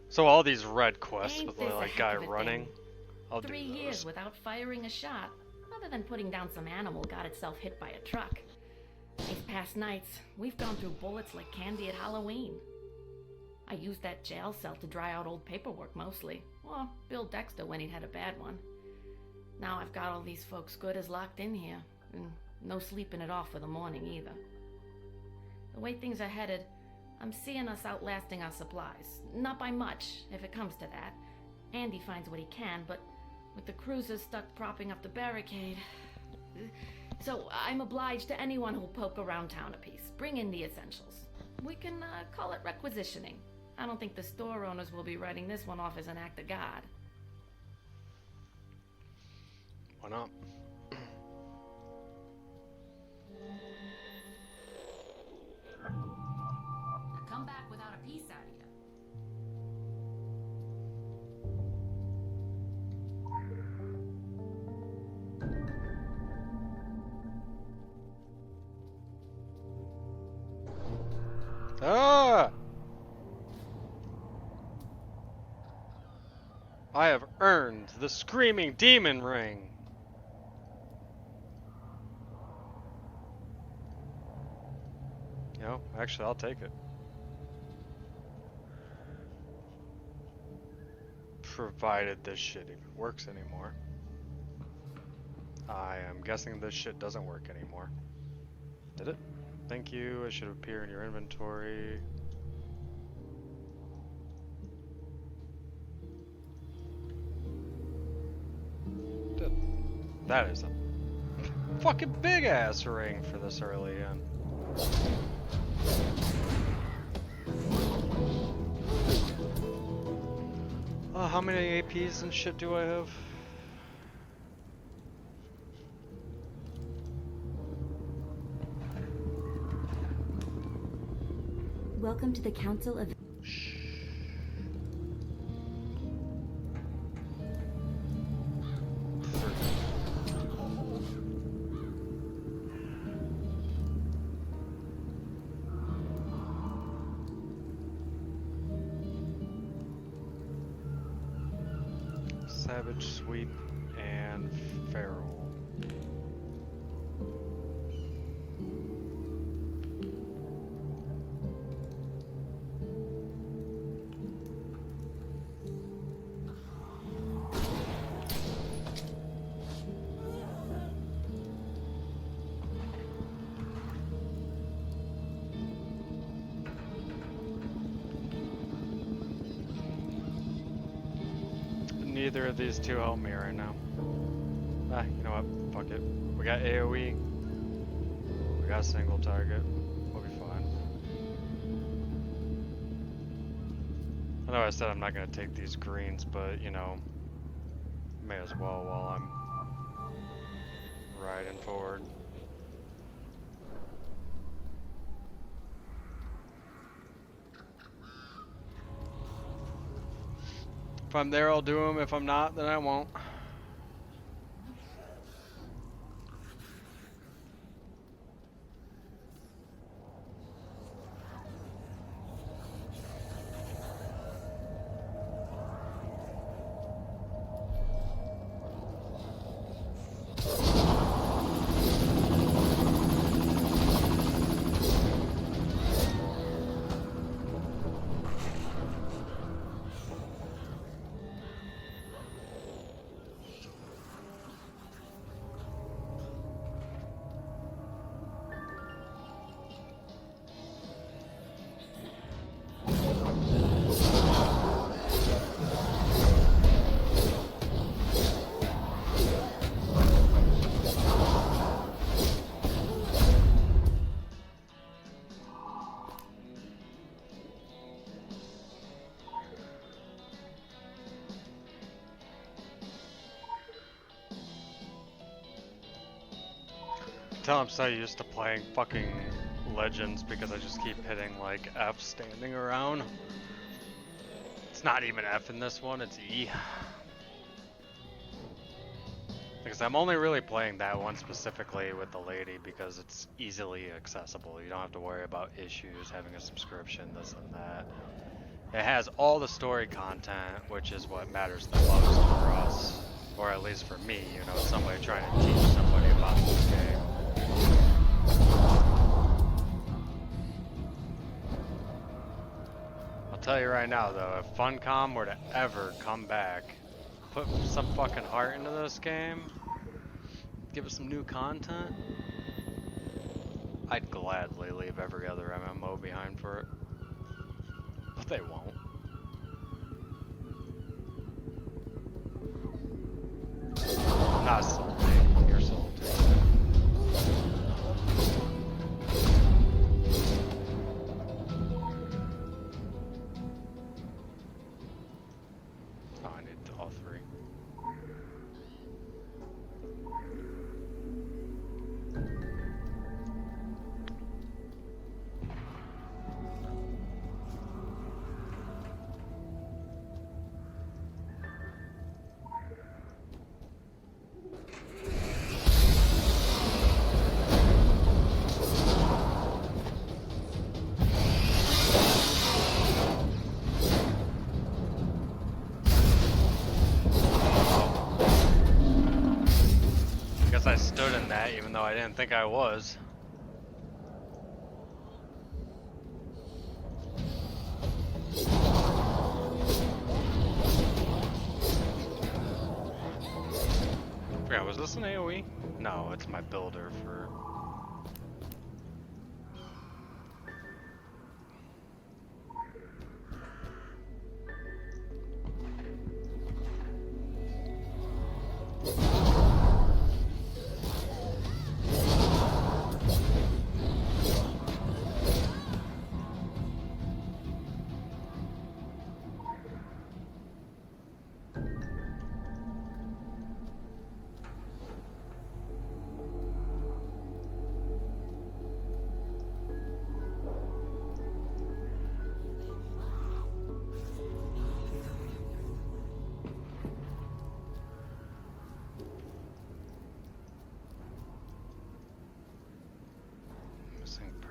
E: So all these red quests
O: Ain't
E: with
O: this
E: the
O: a
E: like
O: heck
E: guy
O: of a
E: running,
O: thing?
E: I'll do
O: 3
E: those.
O: years without firing a shot, other than putting down some animal got itself hit by a truck. These past nights, we've gone through bullets like candy at Halloween. I used that jail cell to dry out old paperwork mostly. Well, Bill Dexter when he'd had a bad one. Now I've got all these folks good as locked in here, and no sleeping it off for the morning either. The way things are headed, I'm seeing us outlasting our supplies. Not by much, if it comes to that. Andy finds what he can, but with the cruisers stuck propping up the barricade... So I'm obliged to anyone who'll poke around town a piece. Bring in the essentials. We can call it requisitioning. I don't think the store owners will be writing this one off as an act of God.
E: Why not?
C: Come back without a piece out of you.
E: Ah! I have earned the Screaming Demon Ring. You know, actually, I'll take it. Provided this shit even works anymore. I am guessing this shit doesn't work anymore. Did it? Thank you. It should appear in your inventory. Did. That is a fucking big ass ring for this early in. How many APs and shit do I have?
J: Welcome to the Council of...
E: Savage, Sweep, and Feral. Neither of these two help me right now. Ah, you know what? Fuck it. We got AoE. We got single target. We'll be fine. I know I said I'm not gonna take these greens, but you know, may as well while I'm riding forward. If I'm there, I'll do them. If I'm not, then I won't. Tell I'm so used to playing fucking Legends because I just keep hitting like F standing around. It's not even F in this one, it's E. Because I'm only really playing that one specifically with the lady because it's easily accessible. You don't have to worry about issues, having a subscription, this and that. It has all the story content, which is what matters the most for us. Or at least for me, you know, somebody trying to teach somebody about this game. I'll tell you right now though, if FUNCOM were to ever come back, put some fucking heart into this game, give us some new content, I'd gladly leave every other MMO behind for it. But they won't. Not salty. You're salty. Oh, I need all three. I stood in that even though I didn't think I was. Yeah, was this an AoE? No, it's my builder for...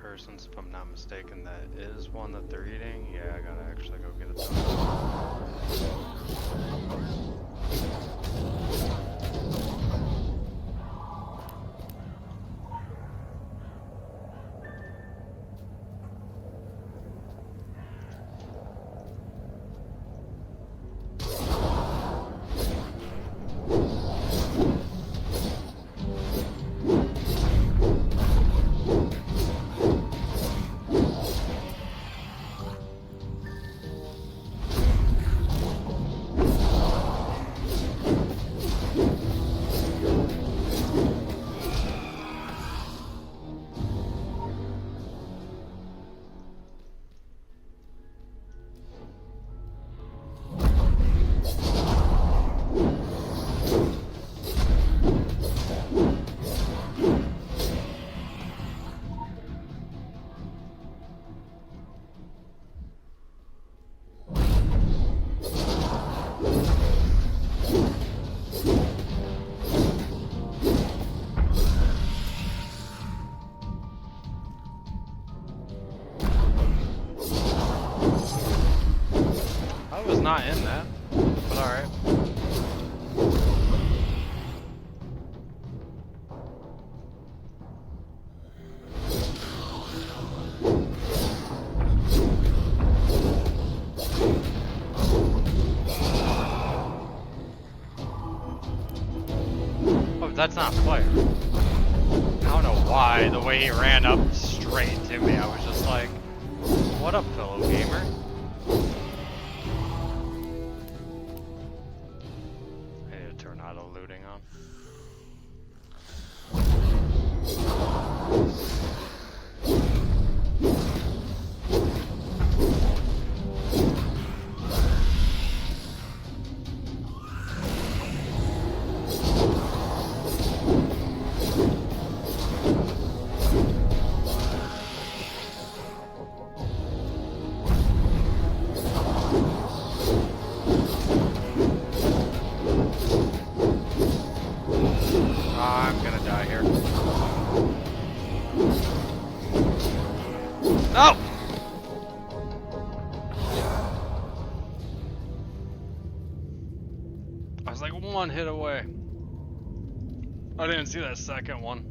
E: Persons, if I'm not mistaken, that is one that they're eating. Yeah, I gotta actually go get it not in that, but alright. Oh, that's not a player. I don't know why, the way he ran up straight to me, I was just like, what up, fellow gamer? No! I was like one hit away. I didn't see that second one.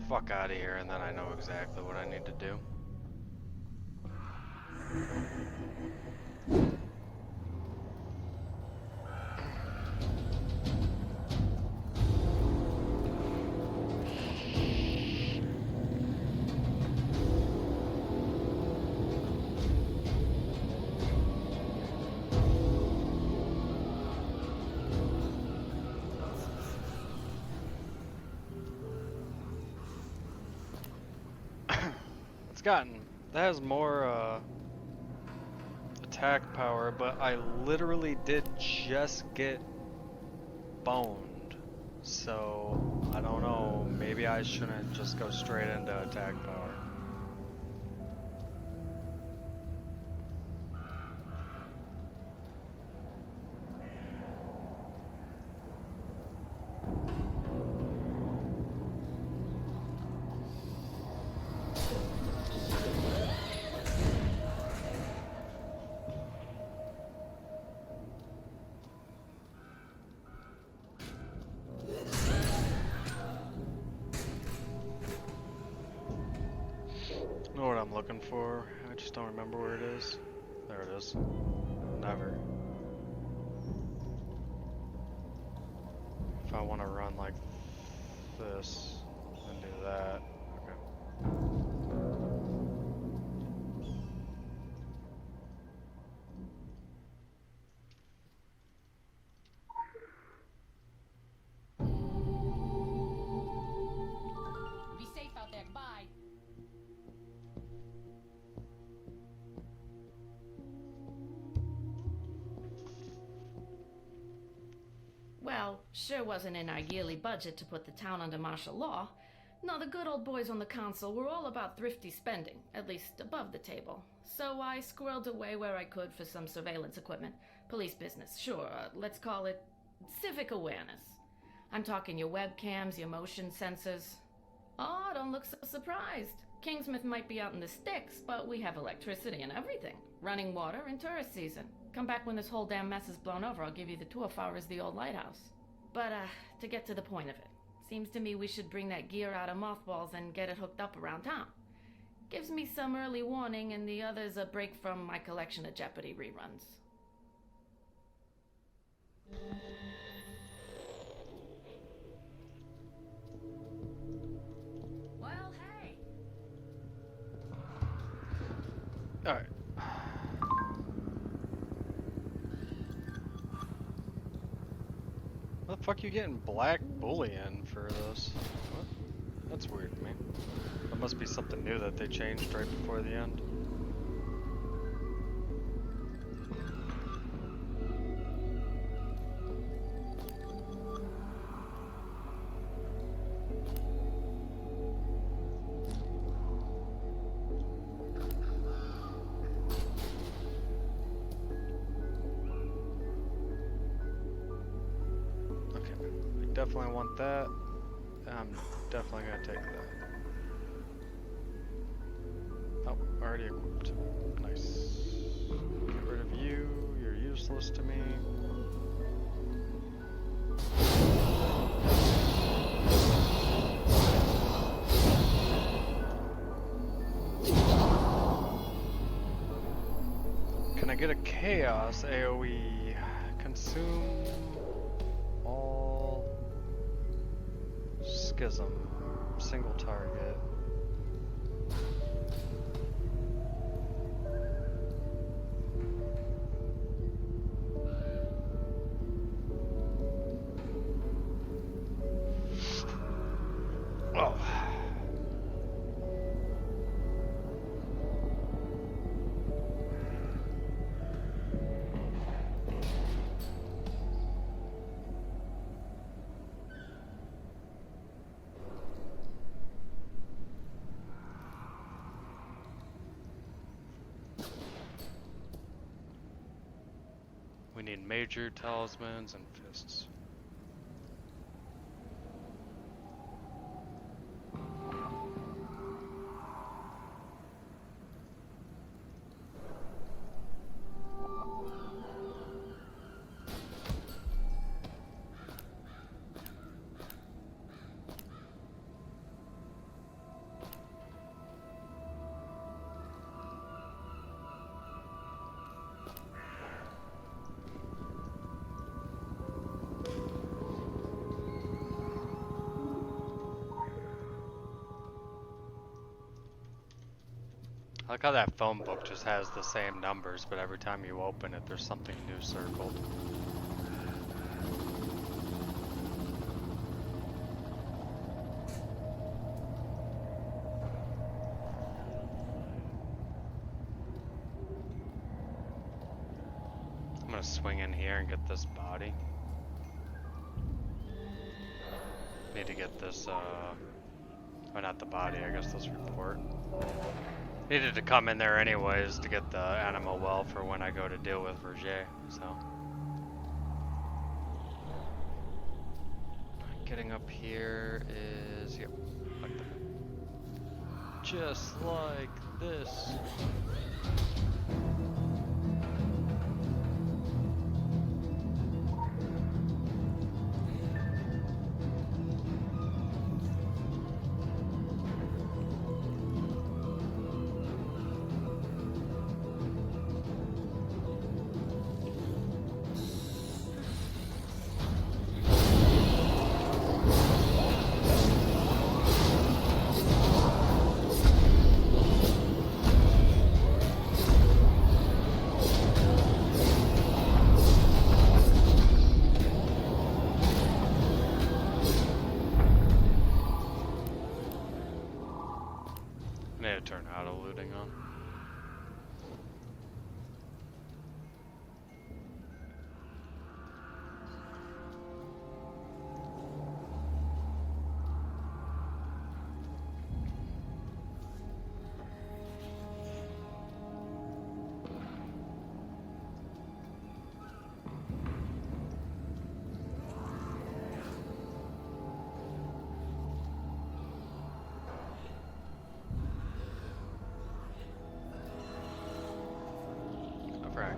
E: Fuck out of here, and then I know exactly what I need to do. That has more attack power, but I literally did just get boned. So I don't know, maybe I shouldn't just go straight into attack power. Know what I'm looking for, I just don't remember where it is. There it is. Never. If I want to run like this and do that. Okay.
O: Be safe out there. Bye. Well, sure wasn't in our yearly budget to put the town under martial law. No, the good old boys on the council were all about thrifty spending, at least above the table. So I squirreled away where I could for some surveillance equipment. Police business, sure, let's call it civic awareness. I'm talking your webcams, your motion sensors. Oh, don't look so surprised. Kingsmouth might be out in the sticks, but we have electricity and everything. Running water in tourist season. Come back when this whole damn mess is blown over, I'll give you the tour far as the old lighthouse. But, to get to the point of it, seems to me we should bring that gear out of mothballs and get it hooked up around town. Gives me some early warning and the others a break from my collection of Jeopardy reruns.
J: Well, hey.
E: Alright. What the fuck you getting black bullion for this? What? That's weird to me. That must be something new that they changed right before the end. Definitely want that. I'm definitely gonna take that. Oh, already equipped. Nice. Get rid of you. You're useless to me. Can I get a chaos AoE? Consume all schism, single target. need major talismans and fists. I like how that phone book just has the same numbers, but every time you open it, there's something new circled. I'm gonna swing in here and get this body. Need to get this, well, not the body, I guess this report. Needed to come in there anyways to get the animal well for when I go to deal with Verger, so. Getting up here is, yep, like that. Just like this. Turn auto looting on.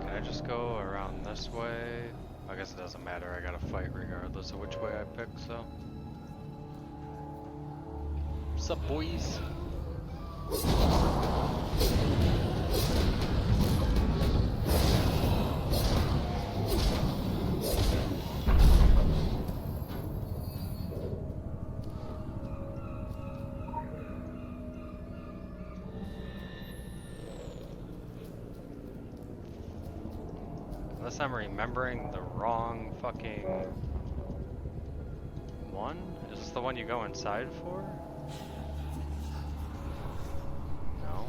E: Can I just go around this way? I guess it doesn't matter, I gotta fight regardless of which way I pick, so. What's up, boys? Unless I'm remembering the wrong fucking one? Is this the one you go inside for? No.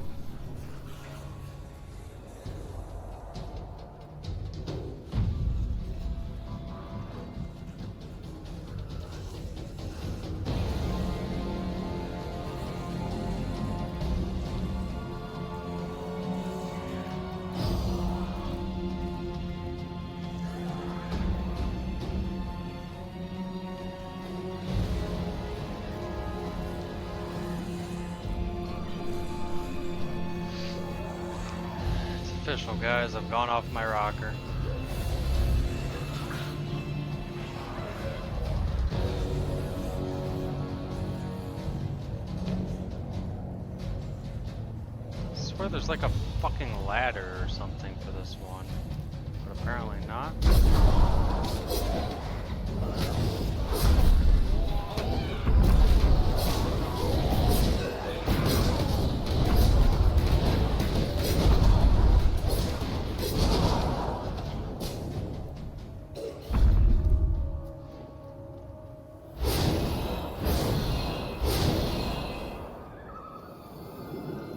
E: Official, guys, I've gone off my rocker. I swear there's like a fucking ladder or something for this one, but apparently not.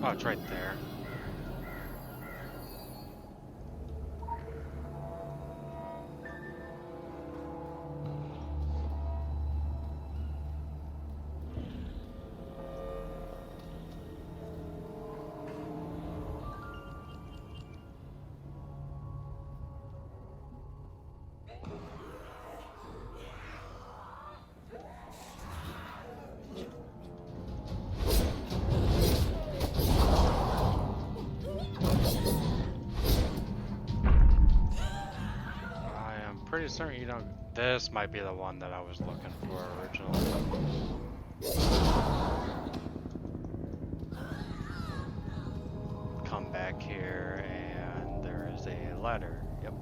E: Oh, it's right there. Pretty certain you don't. This might be the one that I was looking for originally. Come back here, and there is a ladder. Yep.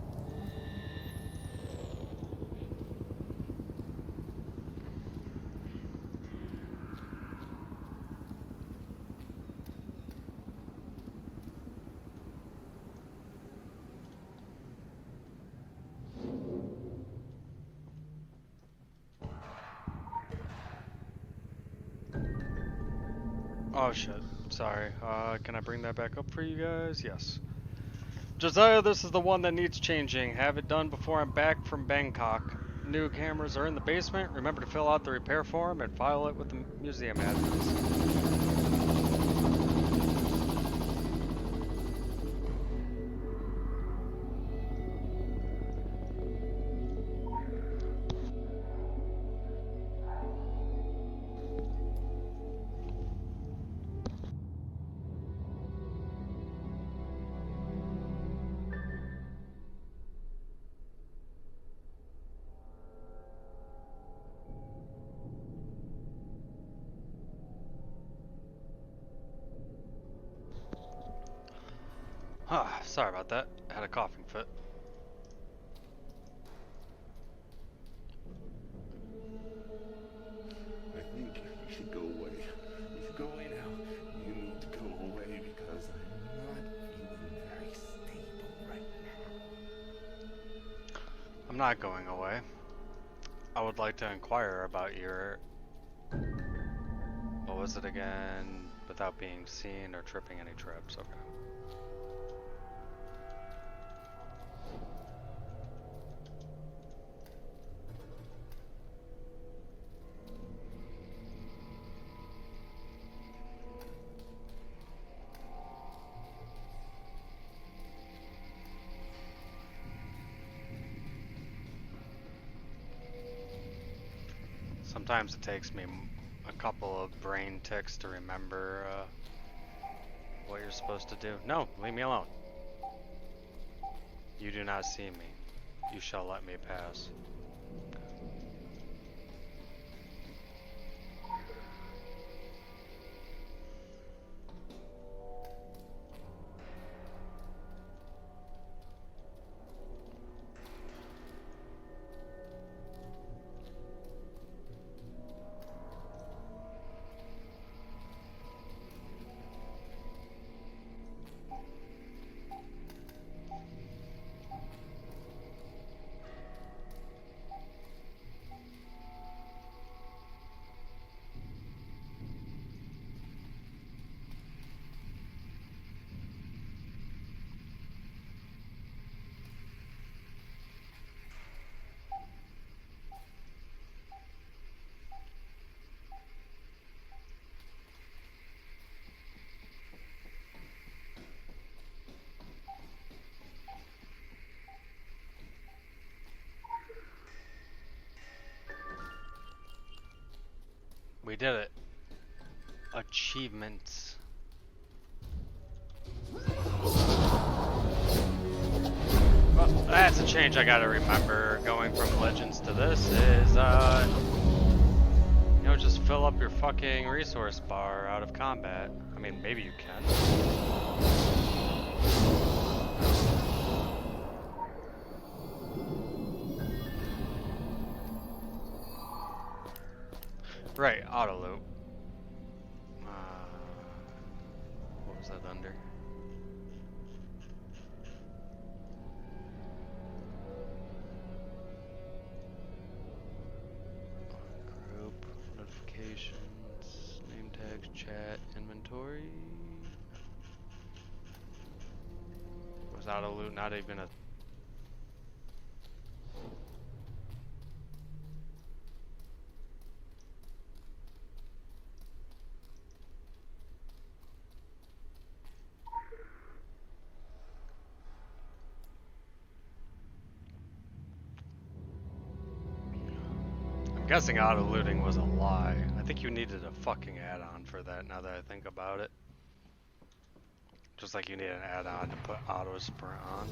E: Oh shit, sorry. Can I bring that back up for you guys? Yes. Josiah, this is the one that needs changing. Have it done before I'm back from Bangkok. New cameras are in the basement. Remember to fill out the repair form and file it with the museum admins. Ah, sorry about that. I had a coughing fit.
K: I think you should go away. You should go away now. You need to go away because I'm not feeling very stable right now.
E: I'm not going away. I would like to inquire about your... What was it again? Without being seen or tripping any traps. Okay. Sometimes it takes me a couple of brain ticks to remember what you're supposed to do. No, leave me alone. You do not see me. You shall let me pass. We did it. Achievements. Well, that's a change I gotta remember going from Legends to this is, you know, just fill up your fucking resource bar out of combat. I mean, maybe you can. Right, auto loop. What was that under? Group, notifications, name tags, chat, inventory. Was auto loop not even a... I'm guessing auto-looting was a lie. I think you needed a fucking add-on for that, now that I think about it. Just like you need an add-on to put auto-sprint on.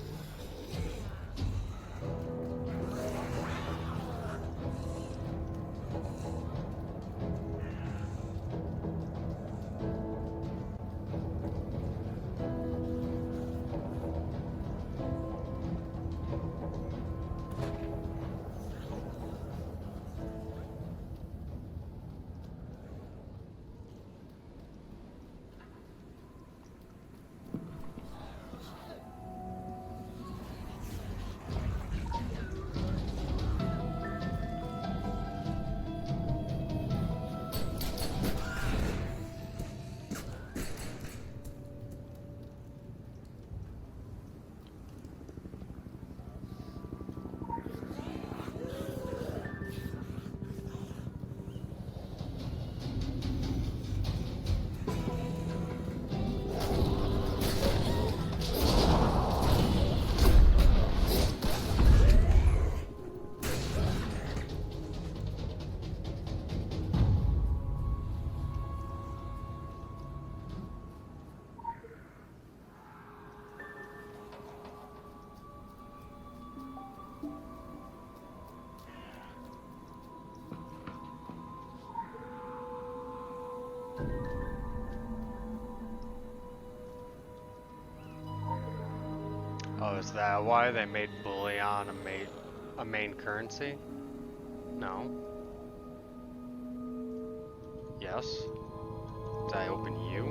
E: Oh, is that why they made bullion a main currency? No. Yes. Did I open you?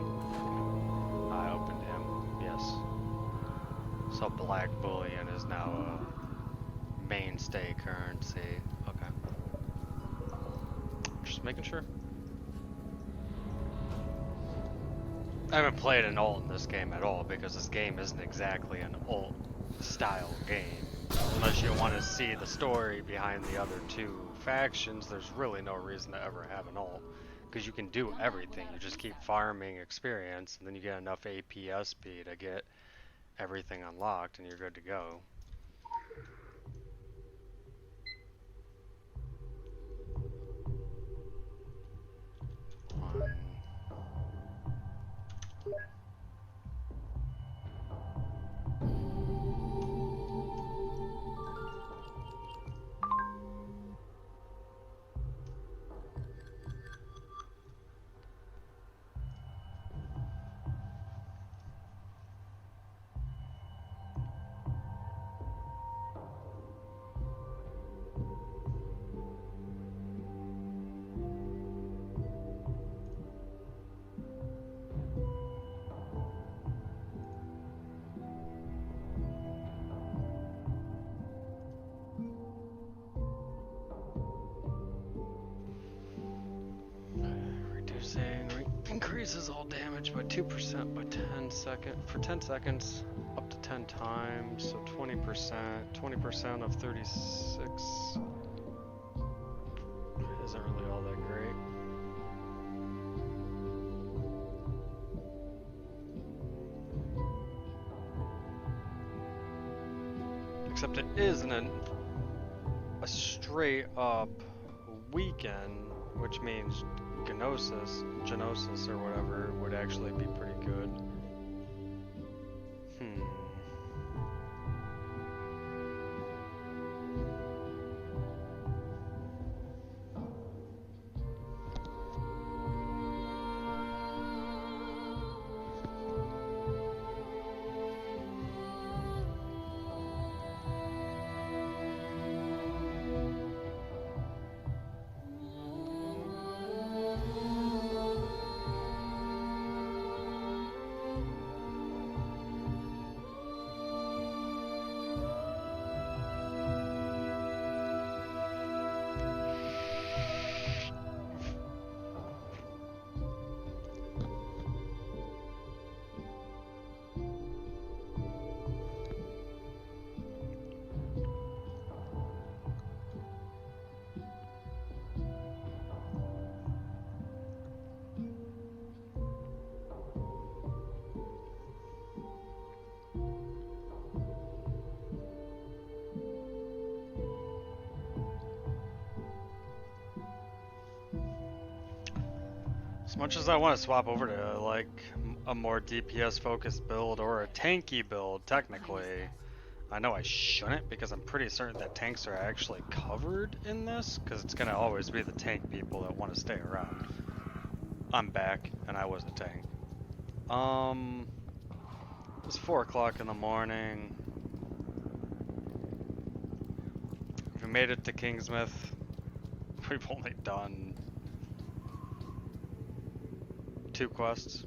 E: I opened him. Yes. So black bullion is now a mainstay currency. Okay. Just making sure. I haven't played an ult in this game at all because this game isn't exactly an ult style game. Unless you want to see the story behind the other two factions, there's really no reason to ever have an ult. Because you can do everything, you just keep farming experience and then you get enough APSP to get everything unlocked and you're good to go. Increases all damage by 2% by 10 seconds, up to 10 times, so 20% of 36 isn't really all that great. Except it isn't a straight up weekend, which means Genosis or whatever would actually be pretty good. As much as I want to swap over to like a more DPS focused build or a tanky build, technically, I know I shouldn't because I'm pretty certain that tanks are actually covered in this because it's gonna always be the tank people that want to stay around. I'm back and I was a tank. It's 4 o'clock in the morning. We made it to Kingsmouth. We've only done 2 quests.